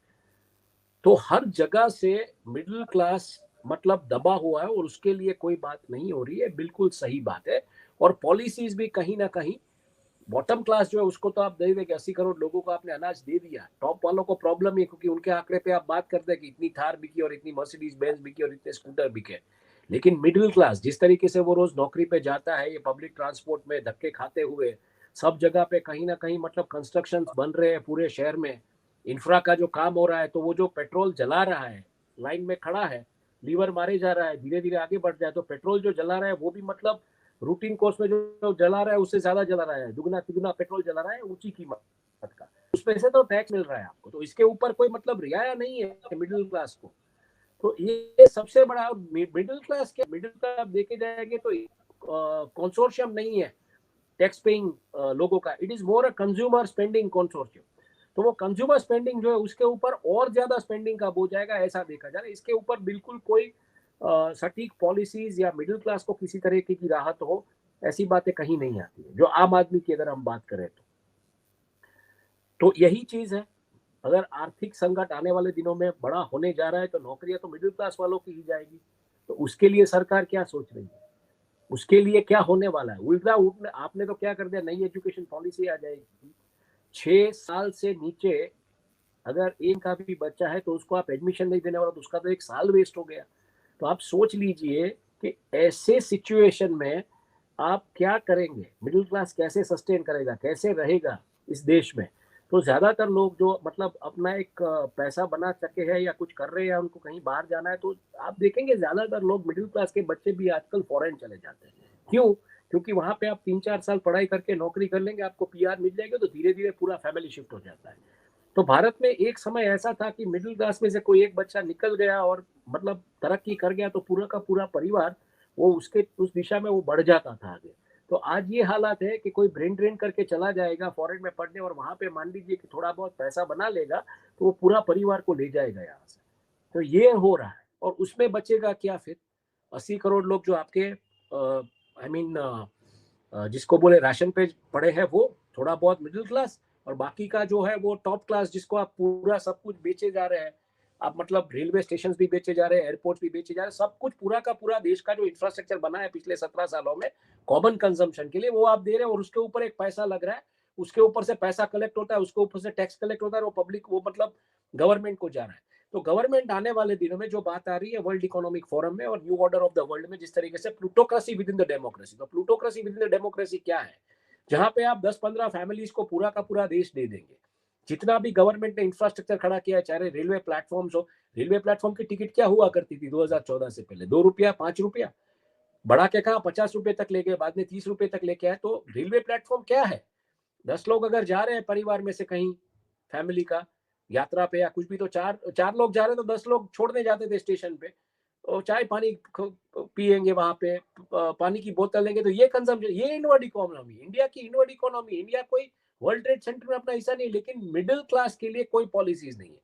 तो हर जगह से मिडिल क्लास मतलब दबा हुआ है और उसके लिए कोई बात नहीं हो रही है, बिल्कुल सही बात है। और पॉलिसीज भी कहीं ना कहीं, बॉटम क्लास जो है उसको तो आप दे देंगे, 80 करोड़ लोगों को आपने अनाज दे दिया, टॉप वालों को प्रॉब्लम है क्योंकि उनके आंकड़े पे आप बात करते हैं कि इतनी थार बिकी और इतनी मर्सिडीज बेंज बिकी और इतने स्कूटर बिके। लेकिन मिडिल क्लास जिस तरीके से वो रोज नौकरी पे जाता है, ये पब्लिक ट्रांसपोर्ट में धक्के खाते हुए, सब जगह पे कहीं ना कहीं मतलब कंस्ट्रक्शन बन रहे हैं पूरे शहर में, इंफ्रा का जो काम हो रहा है, तो वो जो पेट्रोल जला रहा है, लाइन में खड़ा है, लीवर मारे जा रहा है, धीरे धीरे आगे बढ़ जाए, तो पेट्रोल जो जला रहा है वो भी मतलब रूटीन कोर्स में जो जला रहा है उससे ज्यादा जला रहा है, दुगना तिगुना पेट्रोल जला रहा है ऊंची कीमत का, उसमें से तो टैक्स मिल रहा है आपको, तो इसके ऊपर कोई मतलब रियाया नहीं है मिडिल क्लास को। तो ये सबसे बड़ा मिडिल क्लास क्या, मिडिल क्लास आप देखे जाएंगे तो कंसोर्शियम नहीं है टैक्स पेइंग लोगों का, it is more a consumer spending consortium. तो वो कंज्यूमर स्पेंडिंग जो है उसके ऊपर और ज्यादा स्पेंडिंग का हो जाएगा, ऐसा देखा जा रहा है। इसके ऊपर बिल्कुल कोई सटीक पॉलिसीज या मिडिल क्लास को किसी तरीके की राहत हो, ऐसी बातें कहीं नहीं आती है। जो आम आदमी की अगर हम बात करें तो यही चीज है। अगर आर्थिक संकट आने वाले दिनों में बड़ा होने जा रहा है तो नौकरियां तो मिडिल क्लास वालों की ही जाएगी। तो उसके लिए सरकार क्या सोच रही है, उसके लिए क्या होने वाला है? उल्टा आपने तो क्या कर दिया, नई एजुकेशन पॉलिसी आ जाएगी, 6 साल से नीचे अगर एक का भी बच्चा है तो उसको आप एडमिशन नहीं देने वाला, तो उसका तो 1 साल वेस्ट हो गया। तो आप सोच लीजिए कि ऐसे सिचुएशन में आप क्या करेंगे, मिडिल क्लास कैसे सस्टेन करेगा, कैसे रहेगा इस देश में? तो ज्यादातर लोग जो मतलब अपना एक पैसा बना सके हैं या कुछ कर रहे हैं, उनको कहीं बाहर जाना है, तो आप देखेंगे ज्यादातर लोग मिडिल क्लास के बच्चे भी आजकल फॉरेन चले जाते हैं। क्यों? क्योंकि वहां पे आप 3-4 साल पढ़ाई करके नौकरी कर लेंगे, आपको पीआर मिल जाएगा, तो धीरे धीरे पूरा फैमिली शिफ्ट हो जाता है। तो भारत में एक समय ऐसा था कि मिडिल क्लास में से कोई एक बच्चा निकल गया और मतलब तरक्की कर गया तो पूरा का पूरा परिवार वो उसके उस दिशा में वो बढ़ जाता था आगे। तो आज ये हालात है कि कोई ब्रेन ड्रेन करके चला जाएगा फॉरेन में पढ़ने और वहां पे मान लीजिए कि थोड़ा बहुत पैसा बना लेगा तो वो पूरा परिवार को ले जाएगा यहाँ से। तो ये हो रहा है और उसमें बचेगा क्या फिर? 80 करोड़ लोग जो आपके आई मीन जिसको बोले राशन पे पड़े हैं, वो थोड़ा बहुत मिडिल क्लास, और बाकी का जो है वो टॉप क्लास, जिसको आप पूरा सब कुछ बेचे जा रहे हैं। आप मतलब रेलवे स्टेशन भी बेचे जा रहे हैं, एयरपोर्ट भी बेचे जा रहे हैं, सब कुछ पूरा का पूरा देश का जो इंफ्रास्ट्रक्चर बना है पिछले 17 सालों में कॉमन कंजम्पशन के लिए, वो आप दे रहे हैं और उसके ऊपर एक पैसा लग रहा है, उसके ऊपर से पैसा कलेक्ट होता है, उसके ऊपर से टैक्स कलेक्ट होता है, वो पब्लिक वो मतलब गवर्नमेंट को जा रहा है। तो गवर्नमेंट आने वाले दिनों में जो बात आ रही है वर्ल्ड इकोनॉमिक फोरम में और new order of the world में, जिस तरीके से plutocracy within the democracy, तो plutocracy within the democracy क्या है? जहां पे आप 10-15 फैमिलीज को पूरा का पूरा देश दे देंगे। जितना भी गवर्नमेंट ने इंफ्रास्ट्रक्चर खड़ा किया है, चाहे रेलवे प्लेटफॉर्म्स हो, रेलवे प्लेटफॉर्म की टिकट क्या हुआ करती थी 2014 से पहले? 2 रुपया, 5 रुपया, बढ़ा के कहा 50 रुपए तक ले गए, बाद में 30 रुपए तक लेके आए। तो रेलवे प्लेटफॉर्म क्या है? 10 लोग अगर जा रहे हैं परिवार में से कहीं फैमिली का यात्रा पे या कुछ भी, तो चार लोग जा रहे हैं तो 10 लोग छोड़ने जाते थे स्टेशन पे, और चाय पानी पियेंगे वहां पे, पानी की बोतल लेंगे। तो ये कंजम्पशन, ये इनवर्ड इकोनॉमी, इंडिया की इनवर्ड इकोनॉमी। इंडिया कोई वर्ल्ड ट्रेड सेंटर में अपना हिस्सा नहीं, लेकिन मिडिल क्लास के लिए कोई पॉलिसीज नहीं है।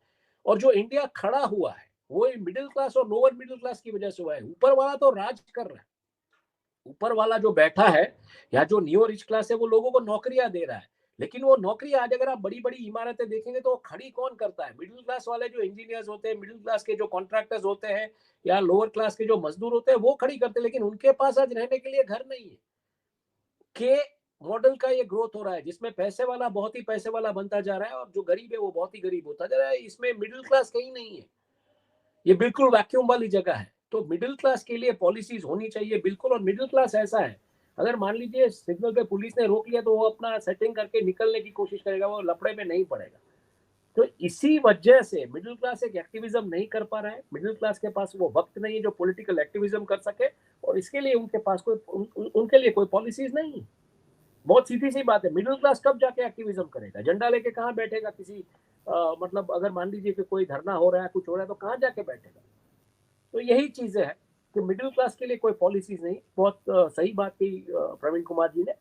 और जो इंडिया खड़ा हुआ है वो मिडिल क्लास और लोअर मिडिल क्लास की वजह से हुआ है। ऊपर वाला तो राज कर रहा है, ऊपर वाला जो बैठा है या जो न्यू रिच क्लास है वो लोगों को नौकरियां दे रहा है, लेकिन वो नौकरी आज अगर आप बड़ी बड़ी इमारतें देखेंगे तो वो खड़ी कौन करता है? मिडिल क्लास वाले जो इंजीनियर्स होते हैं, मिडिल क्लास के जो कॉन्ट्रैक्टर्स होते हैं या लोअर क्लास के जो मजदूर होते हैं, वो खड़ी करते हैं। लेकिन उनके पास आज रहने के लिए घर नहीं है। के मॉडल का ये ग्रोथ हो रहा है जिसमें पैसे वाला बहुत ही पैसे वाला बनता जा रहा है और जो गरीब है वो बहुत ही गरीब होता जा रहा है। इसमें मिडिल क्लास कहीं नहीं है, ये बिल्कुल वैक्यूम वाली जगह है। तो मिडिल क्लास के लिए पॉलिसीज होनी चाहिए बिल्कुल। और मिडिल क्लास ऐसा है, अगर मान लीजिए सिग्नल पे पुलिस ने रोक लिया तो वो अपना सेटिंग करके निकलने की कोशिश करेगा, वो लफड़े में नहीं पड़ेगा। तो इसी वजह से मिडिल क्लास एक एक्टिविज्म नहीं कर पा रहा है। मिडिल क्लास के पास वो वक्त नहीं है जो पॉलिटिकल एक्टिविज्म कर सके, और इसके लिए उनके पास उनके लिए कोई पॉलिसीज नहीं है। बहुत सीधी सी बात है, मिडिल क्लास कब जाके एक्टिविज्म करेगा? झंडा लेके कहाँ बैठेगा किसी मतलब अगर मान लीजिए कि कोई धरना हो रहा है, कुछ हो रहा है, तो कहाँ जाके बैठेगा? तो यही चीजें हैं कि मिडिल क्लास के लिए कोई पॉलिसीज नहीं। बहुत सही बात की प्रवीण कुमार जी ने,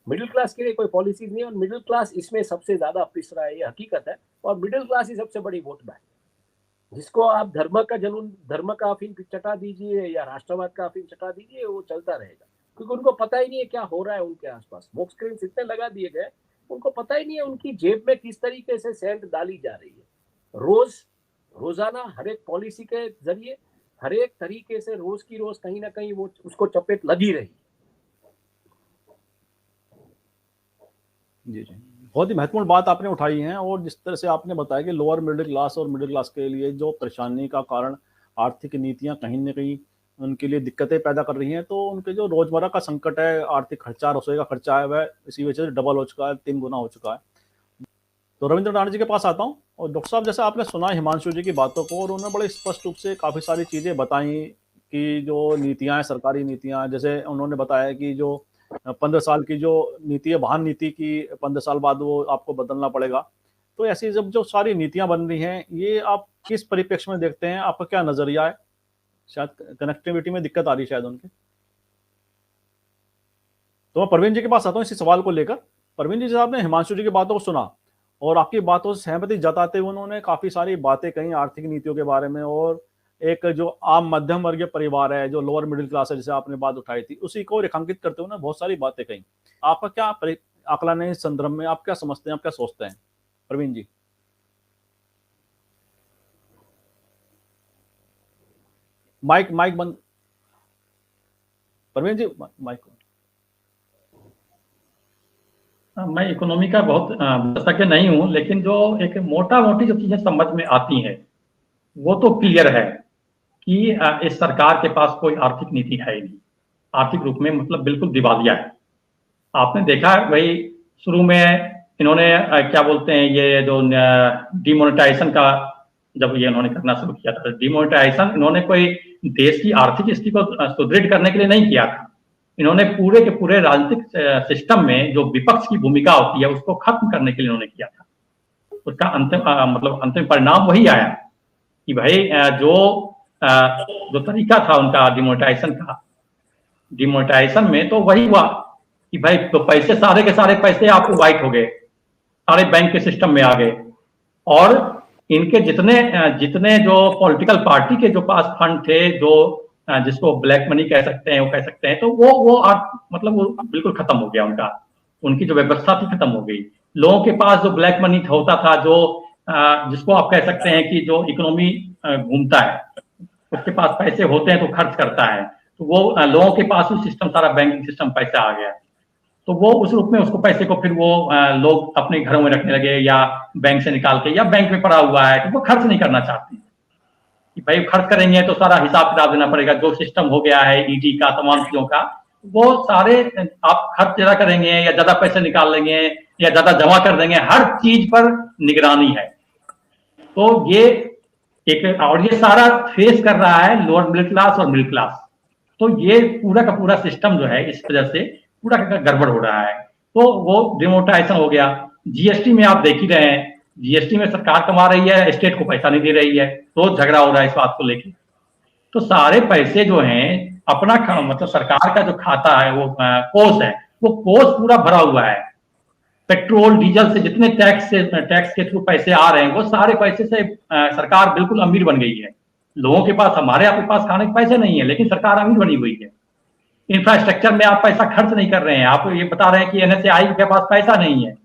मिडिल क्लास के लिए कोई पॉलिसीज नहीं, और मिडिल क्लास इसमें सबसे ज्यादा पिस रहा है, ये हकीकत है। और मिडिल क्लास ही सबसे बड़ी वोट बैंक, जिसको आप धर्म का जुनून, धर्म का अफीम चटा दीजिए या राष्ट्रवाद का अफीम चटा दीजिए, वो चलता रहेगा, क्योंकि उनको पता ही नहीं है क्या हो रहा है उनके आसपास। स्मोक स्क्रीन इतने लगा दिए गए, उनको पता ही नहीं है उनकी जेब में किस तरीके से सेंट डाली जा रही है। रोजाना हर एक पॉलिसी के जरिए, हर एक तरीके से रोज की रोज कहीं ना कहीं वो उसको चपेट लगी रही। जी जी, बहुत ही महत्वपूर्ण बात आपने उठाई है। और जिस तरह से आपने बताया कि लोअर मिडिल क्लास और मिडिल क्लास के लिए जो परेशानी का कारण आर्थिक नीतियां कहीं ना कहीं उनके लिए दिक्कतें पैदा कर रही हैं, तो उनके जो रोजमर्रा का संकट है, आर्थिक खर्चा, रसोई का खर्चा है, वह इसी वजह से डबल हो चुका है, 3 गुना हो चुका है। तो रविंद्र राणा जी के पास आता हूँ। और डॉक्टर साहब, जैसे आपने सुना हिमांशु जी की बातों को, और उन्होंने बड़े स्पष्ट रूप से काफ़ी सारी चीज़ें बताई कि जो नीतियाँ हैं, सरकारी नीतियाँ, जैसे उन्होंने बताया कि जो 15 साल की जो नीति है, वाहन नीति की, 15 साल बाद वो आपको बदलना पड़ेगा। तो ऐसी जब जो सारी नीतियाँ बन रही हैं, ये आप किस परिप्रेक्ष्य में देखते हैं? आपका क्या नजरिया है? शायद कनेक्टिविटी में दिक्कत आ रही है शायद उनके। तो मैं परवीन जी के पास आता हूँ इसी सवाल को लेकर। परवीन जी, जैसे आपने हिमांशु जी की बातों को सुना और आपकी बातों से सहमति जताते हुए उन्होंने काफी सारी बातें कही आर्थिक नीतियों के बारे में, और एक जो आम मध्यम वर्गीय परिवार है, जो लोअर मिडिल क्लास है, जैसे आपने बात उठाई थी, उसी को रेखांकित करते हुए ना बहुत सारी बातें कही। आपका क्या आकलन है इस संदर्भ में? आप क्या समझते हैं, आप क्या सोचते हैं परवीन जी? माइक बंद परवीन जी, माइक। मैं इकोनॉमी का बहुत विशेषज्ञ नहीं हूं, लेकिन जो एक मोटा मोटी जो चीजें समझ में आती हैं वो तो क्लियर है कि इस सरकार के पास कोई आर्थिक नीति है ही नहीं। आर्थिक रूप में मतलब बिल्कुल दिवालिया है। आपने देखा भाई, शुरू में इन्होंने क्या बोलते हैं, ये जो डिमोनेटाइजेशन का जब ये इन्होंने करना शुरू किया था, डिमोनेटाइजेशन इन्होंने कोई देश की आर्थिक स्थिति को सुदृढ़ करने के लिए नहीं किया था। इन्होंने पूरे के पूरे राजनीतिक सिस्टम में जो विपक्ष की भूमिका होती है उसको खत्म करने के लिए इन्होंने किया था। उसका अंतिम परिणाम वही आया कि भाई जो तरीका था उनका डिमोनेटाइजेशन में, तो वही हुआ कि भाई तो पैसे, सारे के सारे पैसे आपको वाइट हो गए, सारे बैंक के सिस्टम में आ गए, और इनके जितने जो पॉलिटिकल पार्टी के जो पास फंड थे, जो जिसको ब्लैक मनी कह सकते हैं, वो कह सकते हैं, तो वो मतलब वो बिल्कुल खत्म हो गया उनका। उनकी जो व्यवस्था थी खत्म हो गई। लोगों के पास जो ब्लैक मनी होता था, जो जिसको आप कह सकते हैं कि जो इकोनॉमी घूमता है, उसके पास पैसे होते हैं तो खर्च करता है, तो वो लोगों के पास भी सिस्टम, सारा बैंकिंग सिस्टम पैसा आ गया, तो वो उस रूप में उसको पैसे को फिर वो लोग अपने घरों में रखने लगे, या बैंक से निकाल के, या बैंक में पड़ा हुआ है तो वो खर्च नहीं करना चाहते कि भाई खर्च करेंगे तो सारा हिसाब किताब देना पड़ेगा। जो सिस्टम हो गया है ईडी का, तमाम चीजों का, वो सारे आप खर्च ज्यादा करेंगे या ज्यादा पैसे निकाल लेंगे या ज्यादा जमा कर देंगे, हर चीज पर निगरानी है। तो ये और ये सारा फेस कर रहा है लोअर मिडिल क्लास और मिडिल क्लास। तो ये पूरा का पूरा सिस्टम जो है इस वजह से पूरा गड़बड़ हो रहा है। तो वो डिमोनेटाइजेशन हो गया। जीएसटी में आप देख ही रहे हैं, जीएसटी में सरकार कमा रही है, स्टेट को पैसा नहीं दे रही है, तो झगड़ा हो रहा है इस बात को लेकर। तो सारे पैसे जो हैं अपना मतलब सरकार का जो खाता है, वो कोष है, वो कोष पूरा भरा हुआ है। पेट्रोल डीजल से जितने टैक्स के थ्रू पैसे आ रहे हैं, वो सारे पैसे से सरकार बिल्कुल अमीर बन गई है। लोगों के पास, हमारे आपके पास खाने के पैसे नहीं है, लेकिन सरकार अमीर बनी हुई है। इंफ्रास्ट्रक्चर में आप पैसा खर्च नहीं कर रहे हैं। आप ये बता रहे हैं कि एनएचएआई के पास पैसा नहीं है।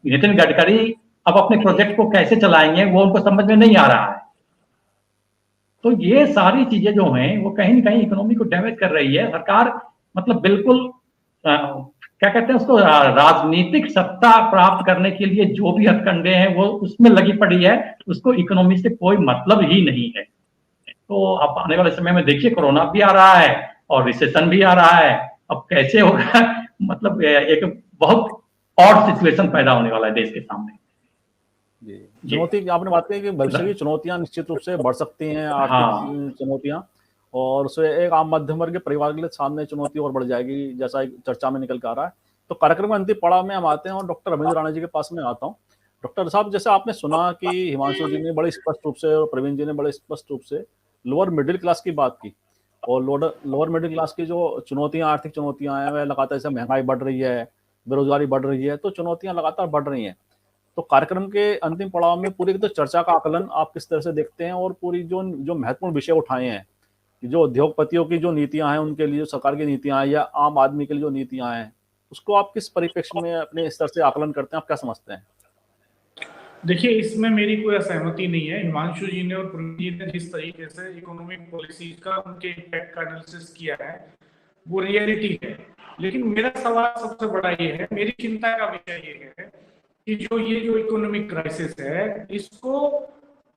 नितिन गडकरी अब अपने प्रोजेक्ट को कैसे चलाएंगे वो उनको समझ में नहीं आ रहा है। तो ये सारी चीजें जो हैं वो कहीं ना कहीं इकोनॉमी को डैमेज कर रही है। सरकार मतलब बिल्कुल क्या कहते हैं उसको, राजनीतिक सत्ता प्राप्त करने के लिए जो भी हथकंडे हैं वो उसमें लगी पड़ी है, उसको इकोनॉमी से कोई मतलब ही नहीं है। तो अब आने वाले समय में देखिए, कोरोना भी आ रहा है और रिसेशन भी आ रहा है। अब कैसे होगा मतलब एक बहुत ऑड सिचुएशन पैदा होने वाला है देश के सामने। जी, चुनौती आपने बात कही कि भविष्य की चुनौतियां निश्चित रूप से बढ़ सकती हैं, आर्थिक हाँ चुनौतियां, और उससे एक आम मध्यम वर्ग के परिवार के लिए सामने चुनौती और बढ़ जाएगी, जैसा एक चर्चा में निकल के आ रहा है। तो कार्यक्रम में अंतिम पड़ाव में हम आते हैं और डॉक्टर रविंद्र राणा जी के पास में आता हूँ। डॉक्टर साहब, जैसे आपने सुना कि हिमांशु जी ने बड़े स्पष्ट रूप से और प्रवीण जी ने बड़े स्पष्ट रूप से लोअर मिडिल क्लास की बात की, और लोअर मिडिल क्लास की जो चुनौतियां, आर्थिक चुनौतियां हैं, वह लगातार, जैसे महंगाई बढ़ रही है, बेरोजगारी बढ़ रही है, तो चुनौतियां लगातार बढ़ रही हैं। तो कार्यक्रम के अंतिम पड़ाव में पूरी तो चर्चा का आकलन आप किस तरह से देखते हैं, और पूरी जो जो महत्वपूर्ण विषय उठाए हैं, जो उद्योगपतियों की जो नीतियां हैं, उनके लिए जो सरकार की नीतियां हैं, या आम आदमी के लिए जो नीतियां हैं, उसको आप किस परिप्रेक्ष्य में अपने स्तर से आकलन करते हैं, आप क्या समझते हैं? देखिए, इसमें मेरी कोई असहमति नहीं है। हिमांशु जी ने और प्रवीण जी ने जिस तरीके से इकोनॉमिक पॉलिसीज का, उनके इम्पैक्ट का एनालिसिस किया है, वो रियलिटी है। लेकिन मेरा सवाल सबसे बड़ा ये है, मेरी चिंता का विषय ये है कि जो इकोनॉमिक क्राइसिस है,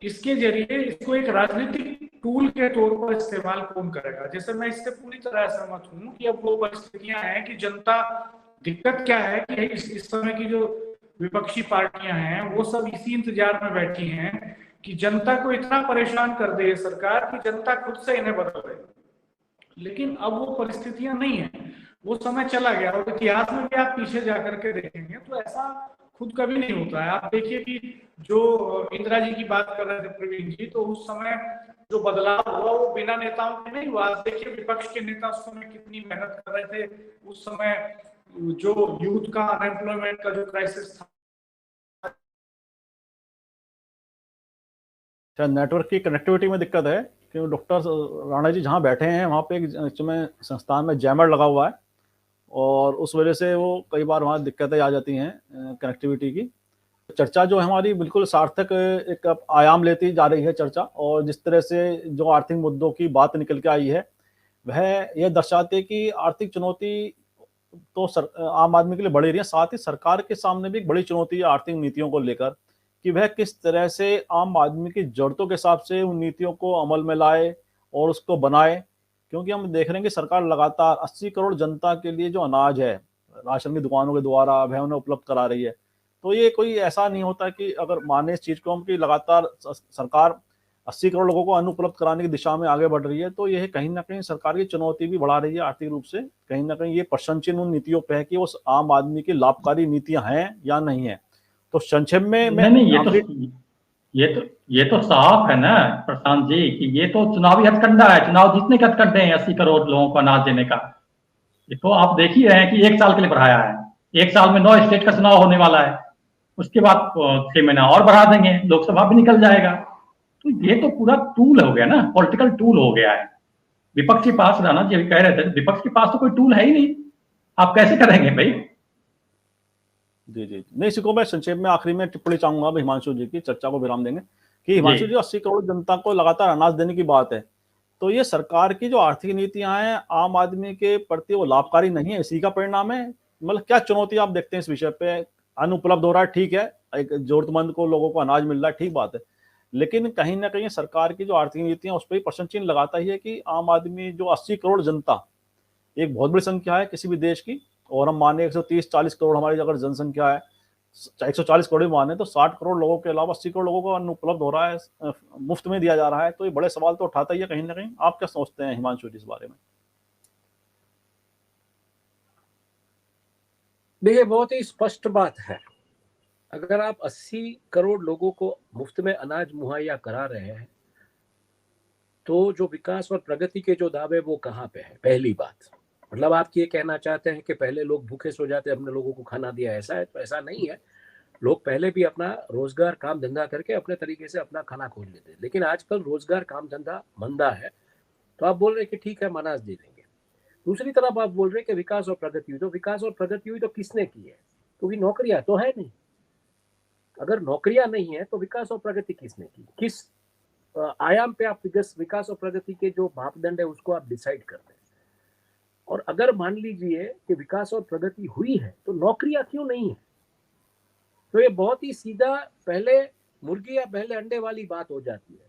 इसके जरिए इसको एक राजनीतिक टूल के तौर पर इस्तेमाल कौन करेगा। जैसे मैं इससे पूरी तरह सहमत हूँ कि अब वो परिस्थितियां हैं कि जनता, दिक्कत क्या है कि इस समय की जो विपक्षी पार्टियां हैं, वो सब इसी इंतजार में बैठी हैं कि जनता को इतना परेशान कर दे सरकार कि जनता खुद से इन्हें बदल दे। लेकिन अब वो परिस्थितियां नहीं है, वो समय चला गया। और इतिहास में भी आप पीछे जाकर के देखेंगे तो ऐसा खुद कभी नहीं होता है। आप देखिए कि जो इंदिरा जी की बात कर रहे थे प्रवीण जी, तो उस समय जो बदलाव हुआ वो बिना नेताओं के नहीं हुआ। आज देखिए विपक्ष के नेता उस समय कितनी मेहनत कर रहे थे। उस समय जो यूथ का अनएम्प्लॉयमेंट का जो क्राइसिस था, शायद नेटवर्क की कनेक्टिविटी में दिक्कत है, क्योंकि डॉक्टर राणा जी जहाँ बैठे हैं वहाँ पे एक में संस्थान में जैमर लगा हुआ है, और उस वजह से वो कई बार वहाँ दिक्कतें आ जाती हैं कनेक्टिविटी की। चर्चा जो है हमारी बिल्कुल सार्थक एक आयाम लेती जा रही है चर्चा, और जिस तरह से जो आर्थिक मुद्दों की बात निकल के आई है, वह यह दर्शाते कि आर्थिक चुनौती तो आम आदमी के लिए बढ़ी रही है, साथ ही सरकार के सामने भी एक बड़ी चुनौती है आर्थिक नीतियों को लेकर, कि वह किस तरह से आम आदमी की जरूरतों के हिसाब से उन नीतियों को अमल में लाए और उसको बनाए। क्योंकि हम देख रहे हैं कि सरकार लगातार 80 करोड़ जनता के लिए जो अनाज है राशन की दुकानों के द्वारा वह उन्हें उपलब्ध करा रही है। तो ये कोई ऐसा नहीं होता कि अगर माने इस चीज को हम कि लगातार सरकार 80 करोड़ लोगों को अन्न उपलब्ध कराने की दिशा में आगे बढ़ रही है, तो यह कहीं ना कहीं सरकार की चुनौती भी बढ़ा रही है आर्थिक रूप से। कहीं ना कहीं ये प्रश्न चिन्ह उन नीतियों पे है कि वो आम आदमी की लाभकारी नीतियां हैं या नहीं है। तो संक्षेप में मैं नहीं, ये तो साफ है ना प्रशांत जी कि ये तो चुनावी हथकंडा है। चुनाव जीतने के हथकंडे हैं 80 करोड़ लोगों को अनाज देने का। ये तो आप देख ही रहे हैं कि 1 साल के लिए बढ़ाया है। 1 साल में 9 स्टेट का चुनाव होने वाला है, उसके बाद 6 महीना और बढ़ा देंगे, लोकसभा भी निकल जाएगा। तो ये तो पूरा टूल हो गया ना, पॉलिटिकल टूल हो गया है। विपक्ष के पास, राणा जी अभी कह रहे थे, विपक्ष के पास तो कोई टूल है ही नहीं, आप कैसे करेंगे भाई? जी जी नहीं, इसी को मैं संक्षेप में आखिरी में टिप्पणी चाहूंगा हिमांशु जी की, चर्चा को विराम देंगे कि हिमांशु जी 80 करोड़ जनता को लगातार अनाज देने की बात है, तो ये सरकार की जो आर्थिक नीतियां हैं आम आदमी के प्रति वो लाभकारी नहीं है, इसी का परिणाम है। मतलब क्या चुनौती आप देखते हैं इस विषय पे? अन्न उपलब्ध हो रहा है, ठीक है, एक जरूरतमंद को लोगों को अनाज मिल रहा है, ठीक बात है, लेकिन कहीं ना कहीं सरकार की जो आर्थिक नीतियां उस पर प्रश्न चिन्ह लगाता ही है कि आम आदमी जो 80 करोड़ जनता एक बहुत बड़ी संख्या है किसी भी देश की, और हम माने 130-40 करोड़ हमारी अगर जनसंख्या है, 140 करोड़ भी माने तो 60 करोड़ लोगों के अलावा 80 करोड़ लोगों को अन्न उपलब्ध हो रहा है, मुफ्त में दिया जा रहा है। तो ये बड़े सवाल तो उठाता ही है कहीं ना कहीं। आप क्या सोचते हैं हिमांशु जी इस बारे में? देखिए, बहुत ही स्पष्ट बात है। अगर आप 80 करोड़ लोगों को मुफ्त में अनाज मुहैया करा रहे हैं, तो जो विकास और प्रगति के जो दावे वो कहाँ पे है? पहली बात, मतलब आप ये कहना चाहते हैं कि पहले लोग भूखे सो जाते, हमने लोगों को खाना दिया, ऐसा है? तो ऐसा नहीं है। लोग पहले भी अपना रोजगार काम धंधा करके अपने तरीके से अपना खाना खोज लेते, लेकिन आजकल रोजगार काम धंधा मंदा है। तो आप बोल रहे हैं कि ठीक है, हम अनाज दे देंगे। दूसरी तरफ आप बोल रहे हैं कि विकास और प्रगति हुई, तो विकास और प्रगति हुई तो किसने की है? क्योंकि नौकरियां तो है नहीं। अगर नौकरियां नहीं है तो विकास और प्रगति किसने की? किस आयाम पे आप विकास और प्रगति के जो मापदंड है उसको आप डिसाइड करते हैं? और अगर मान लीजिए कि विकास और प्रगति हुई है तो नौकरियां क्यों नहीं है? तो ये बहुत ही सीधा पहले मुर्गी या पहले अंडे वाली बात हो जाती है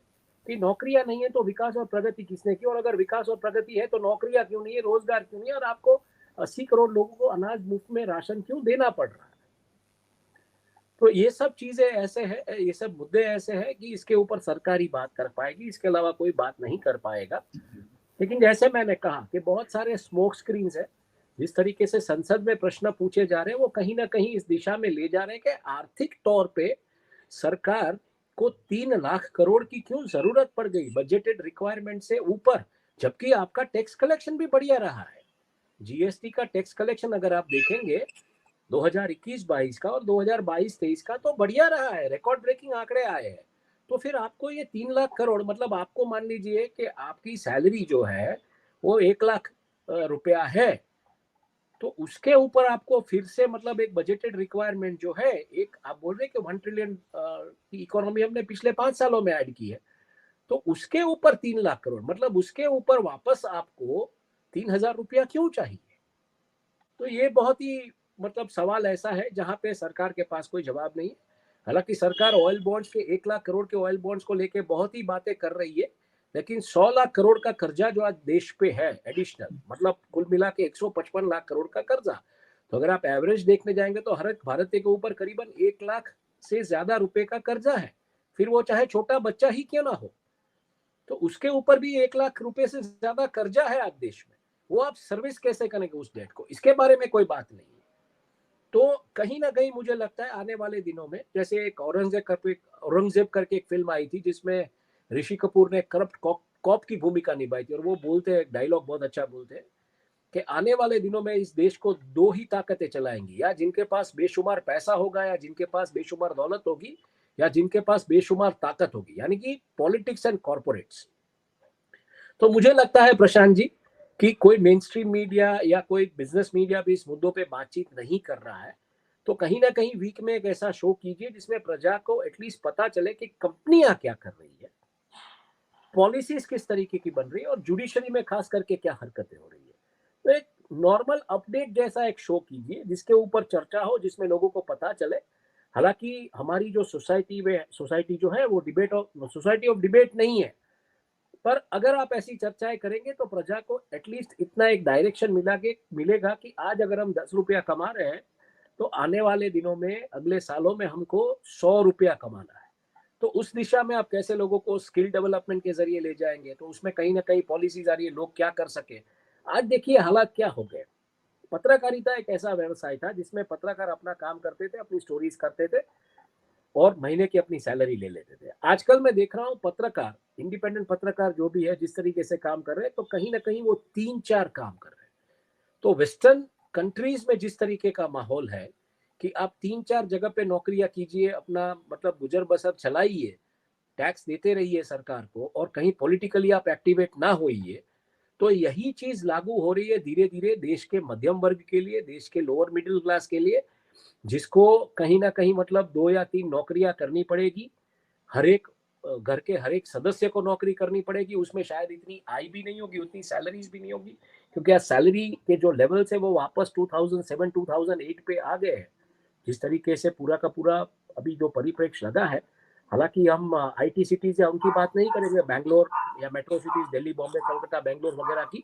कि नौकरियां नहीं है तो विकास और प्रगति किसने की, और अगर विकास और प्रगति है तो नौकरियां क्यों नहीं है, रोजगार क्यों नहीं है, और आपको 80 करोड़ लोगों को अनाज मुफ्त में राशन क्यों देना पड़ रहा है? तो ये सब चीजें ऐसे है, ये सब मुद्दे ऐसे हैं कि इसके ऊपर सरकार ही बात कर पाएगी, इसके अलावा कोई बात नहीं कर पाएगा। लेकिन जैसे मैंने कहा कि बहुत सारे स्मोक स्क्रीन है, जिस तरीके से संसद में प्रश्न पूछे जा रहे हैं वो कहीं ना कहीं इस दिशा में ले जा रहे हैं कि आर्थिक तौर पे सरकार को 3 लाख करोड़ की क्यों जरूरत पड़ गई बजटेड रिक्वायरमेंट से ऊपर, जबकि आपका टैक्स कलेक्शन भी बढ़िया रहा है। जीएसटी का टैक्स कलेक्शन अगर आप देखेंगे 2021-22 का और 2022-23 का तो बढ़िया रहा है, रिकॉर्ड ब्रेकिंग आंकड़े आए हैं। तो फिर आपको ये 3 लाख करोड़, मतलब आपको मान लीजिए कि आपकी सैलरी जो है वो 1 लाख रुपया है, तो उसके ऊपर आपको फिर से मतलब एक बजटेड रिक्वायरमेंट जो है, एक आप बोल रहे हैं कि 1 ट्रिलियन की इकोनॉमी हमने पिछले 5 सालों में ऐड की है, तो उसके ऊपर 3 लाख करोड़, मतलब उसके ऊपर वापस आपको 3,000 रुपया क्यों चाहिए? तो ये बहुत ही मतलब सवाल ऐसा है जहां पे सरकार के पास कोई जवाब नहीं है। हालांकि सरकार ऑयल बॉन्ड्स के 1 लाख करोड़ के ऑयल बॉन्ड्स को लेके बहुत ही बातें कर रही है, लेकिन 100 लाख करोड़ का कर्जा जो आज देश पे है एडिशनल, मतलब कुल मिला के 155 लाख करोड़ का कर्जा, तो अगर आप एवरेज देखने जाएंगे तो हर एक भारतीय के ऊपर करीबन 1 लाख से ज्यादा रुपए का कर्जा है, फिर वो चाहे छोटा बच्चा ही क्यों ना हो, तो उसके ऊपर भी 1 लाख रुपए से ज्यादा कर्जा है आज देश में। वो आप सर्विस कैसे करेंगे उस डेट को, इसके बारे में कोई बात नहीं है। तो कहीं ना कहीं मुझे लगता है आने वाले दिनों में, जैसे एक औरंगजेब करके एक फिल्म आई थी जिसमें ऋषि कपूर ने करप्ट कॉप की भूमिका निभाई थी, और वो बोलते हैं, डायलॉग बहुत अच्छा बोलते हैं कि आने वाले दिनों में इस देश को 2 ही ताकतें चलाएंगी, या जिनके पास बेशुमार पैसा होगा, या जिनके पास बेशुमार दौलत होगी, या जिनके पास बेशुमार ताकत होगी, यानी कि पॉलिटिक्स एंड कॉर्पोरेट्स। तो मुझे लगता है प्रशांत जी कि कोई मेन स्ट्रीम मीडिया या कोई बिजनेस मीडिया भी इस मुद्दों पे बातचीत नहीं कर रहा है, तो कहीं ना कहीं वीक में एक ऐसा शो कीजिए जिसमें प्रजा को एटलीस्ट पता चले कि कंपनियां क्या कर रही है, पॉलिसीज किस तरीके की बन रही है, और जुडिशरी में खास करके क्या हरकतें हो रही है। तो एक नॉर्मल अपडेट जैसा एक शो कीजिए जिसके ऊपर चर्चा हो, जिसमें लोगों को पता चले। हालांकि हमारी जो सोसाइटी जो है वो सोसाइटी ऑफ डिबेट नहीं है, पर अगर आप ऐसी चर्चाएं करेंगे तो प्रजा को एटलीस्ट इतना एक डायरेक्शन मिलेगा कि आज अगर हम 10 रुपया कमा रहे हैं तो आने वाले दिनों में, अगले सालों में हमको 100 रुपया कमाना है। तो उस दिशा में आप कैसे लोगों को स्किल डेवलपमेंट के जरिए ले जाएंगे, तो उसमें कहीं ना कहीं पॉलिसीज आ रही है, लोग क्या कर सके। आज देखिए हालात क्या हो गए। पत्रकारिता एक ऐसा व्यवसाय था जिसमें पत्रकार अपना काम करते थे, अपनी स्टोरीज करते थे और महीने की अपनी सैलरी ले लेते थे। आजकल मैं देख रहा हूँ पत्रकार, इंडिपेंडेंट पत्रकार जो भी है, जिस तरीके से काम कर रहे हैं, तो कहीं ना कहीं वो 3-4 काम कर रहे हैं। तो वेस्टर्न कंट्रीज में जिस तरीके का माहौल है कि आप 3-4 जगह पे नौकरियां कीजिए, अपना मतलब गुजर बसर चलाइए, टैक्स देते रहिए सरकार को, और कहीं पॉलिटिकली आप एक्टिवेट ना होइए, तो यही चीज लागू हो रही है धीरे धीरे देश के मध्यम वर्ग के लिए, देश के लोअर मिडिल क्लास के लिए, जिसको कहीं ना कहीं मतलब 2 या 3 नौकरियां करनी पड़ेगी, हर एक घर के हर एक सदस्य को नौकरी करनी पड़ेगी। उसमें शायद इतनी आय भी नहीं होगी, उतनी सैलरीज भी नहीं होगी, क्योंकि आज सैलरी के जो लेवल्स है वो वापस 2007-2008 पे आ गए हैं। जिस तरीके से पूरा का पूरा अभी जो परिप्रेक्ष्य लगा है, हालांकि हम आईटी सिटीज या उनकी बात नहीं करेंगे, बैंगलोर या मेट्रो सिटीज, दिल्ली, बॉम्बे, कोलकाता, बैंगलोर वगैरह की,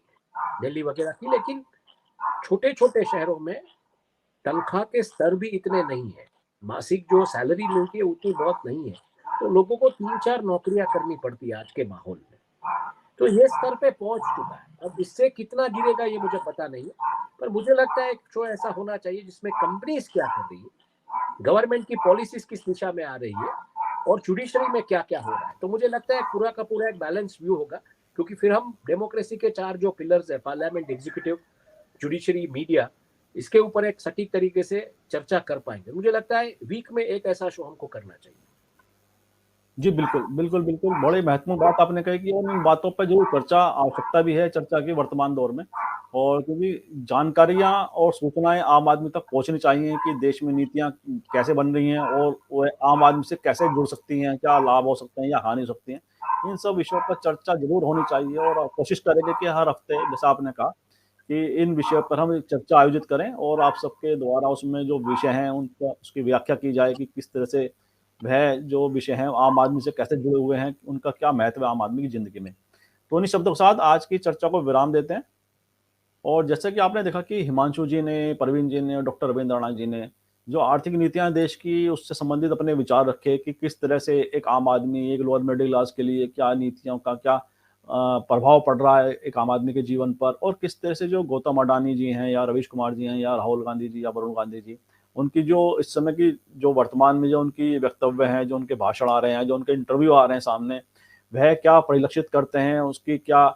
दिल्ली वगैरह की, लेकिन छोटे छोटे शहरों में तनख्वाह के स्तर भी इतने नहीं है, मासिक जो सैलरी मिलती है उतनी बहुत नहीं है, तो लोगों को 3-4 नौकरियां करनी पड़ती है आज के माहौल में। तो ये स्तर पे पहुंच चुका है। अब इससे कितना गिरेगा ये मुझे पता नहीं है, पर मुझे लगता है एक शो ऐसा होना चाहिए जिसमें कंपनीज क्या कर रही है, गवर्नमेंट की पॉलिसीज किस दिशा में आ रही है, और जुडिशरी में क्या क्या हो रहा है। तो मुझे लगता है पूरा का पूरा एक बैलेंस व्यू होगा, क्योंकि फिर हम डेमोक्रेसी के 4 जो पिलर्स है, पार्लियामेंट, एग्जीक्यूटिव, जुडिशरी, मीडिया, इसके ऊपर एक सटीक तरीके से चर्चा कर पाएंगे। मुझे लगता है वीक में एक ऐसा शो हमको करना चाहिए। जी बिल्कुल बिल्कुल बिल्कुल, बड़ी महत्वपूर्ण बात आपने कही कि और इन बातों पर जो चर्चा, आवश्यकता भी है चर्चा की वर्तमान दौर में, और क्योंकि जानकारियां और सूचनाएं आम आदमी तक पहुंचनी चाहिए कि देश में नीतियां कैसे बन रही हैं और वो आम आदमी से कैसे जुड़ सकती हैं, क्या लाभ हो सकते हैं या हानि हो सकती हैं। इन सब विषयों पर चर्चा जरूर होनी चाहिए, और कोशिश करेंगे कि हर हफ्ते, जैसा आपने कहा, कि इन विषयों पर हम एक चर्चा आयोजित करें और आप सबके द्वारा उसमें जो विषय हैं उनका, उसकी व्याख्या की जाए कि किस तरह से वह जो विषय हैं आम आदमी से कैसे जुड़े हुए हैं, उनका क्या महत्व है आम आदमी की जिंदगी में। तो इन्हीं शब्दों के साथ आज की चर्चा को विराम देते हैं। और जैसे कि आपने देखा कि हिमांशु जी ने, परवीन जी ने और डॉक्टर रविंद्र राणा जी ने जो आर्थिक नीतियां देश की उससे संबंधित अपने विचार रखे कि किस तरह से एक आम आदमी, एक लोअर मिडिल क्लास के लिए क्या नीतियों का क्या प्रभाव पड़ रहा है एक आम आदमी के जीवन पर, और किस तरह से जो गौतम अडानी जी हैं या रवीश कुमार जी हैं या राहुल गांधी जी या वरुण गांधी जी, उनकी जो इस समय की जो वर्तमान में जो उनकी वक्तव्य हैं, जो उनके भाषण आ रहे हैं, जो उनके इंटरव्यू आ रहे हैं सामने, वह क्या परिलक्षित करते हैं, उसकी क्या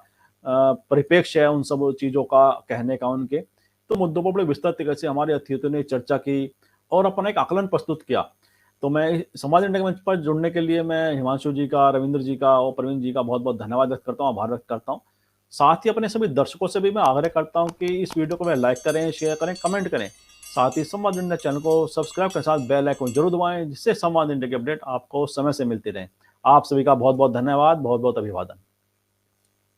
परिप्रेक्ष्य है उन सब चीज़ों का कहने का उनके। तो मुद्दों पर बड़े विस्तृत तरीके से हमारे अतिथियों ने चर्चा की और अपना एक आकलन प्रस्तुत किया। तो मैं संवाद इंडिया के मंच पर जुड़ने के लिए मैं हिमांशु जी का, रविंद्र जी का और प्रवीण जी का बहुत-बहुत धन्यवाद व्यक्त करता हूँ, आभार व्यक्त करता हूँ। साथ ही अपने सभी दर्शकों से भी मैं आग्रह करता हूँ कि इस वीडियो को मैं लाइक करें, शेयर करें, कमेंट करें। साथ ही संवाद इंडिया चैनल को सब्सक्राइब के साथ बेल आइकन जरूर दबाएँ, जिससे संवाद इंडिया की अपडेट आपको समय से मिलती रहे। आप सभी का बहुत-बहुत धन्यवाद, बहुत-बहुत अभिवादन।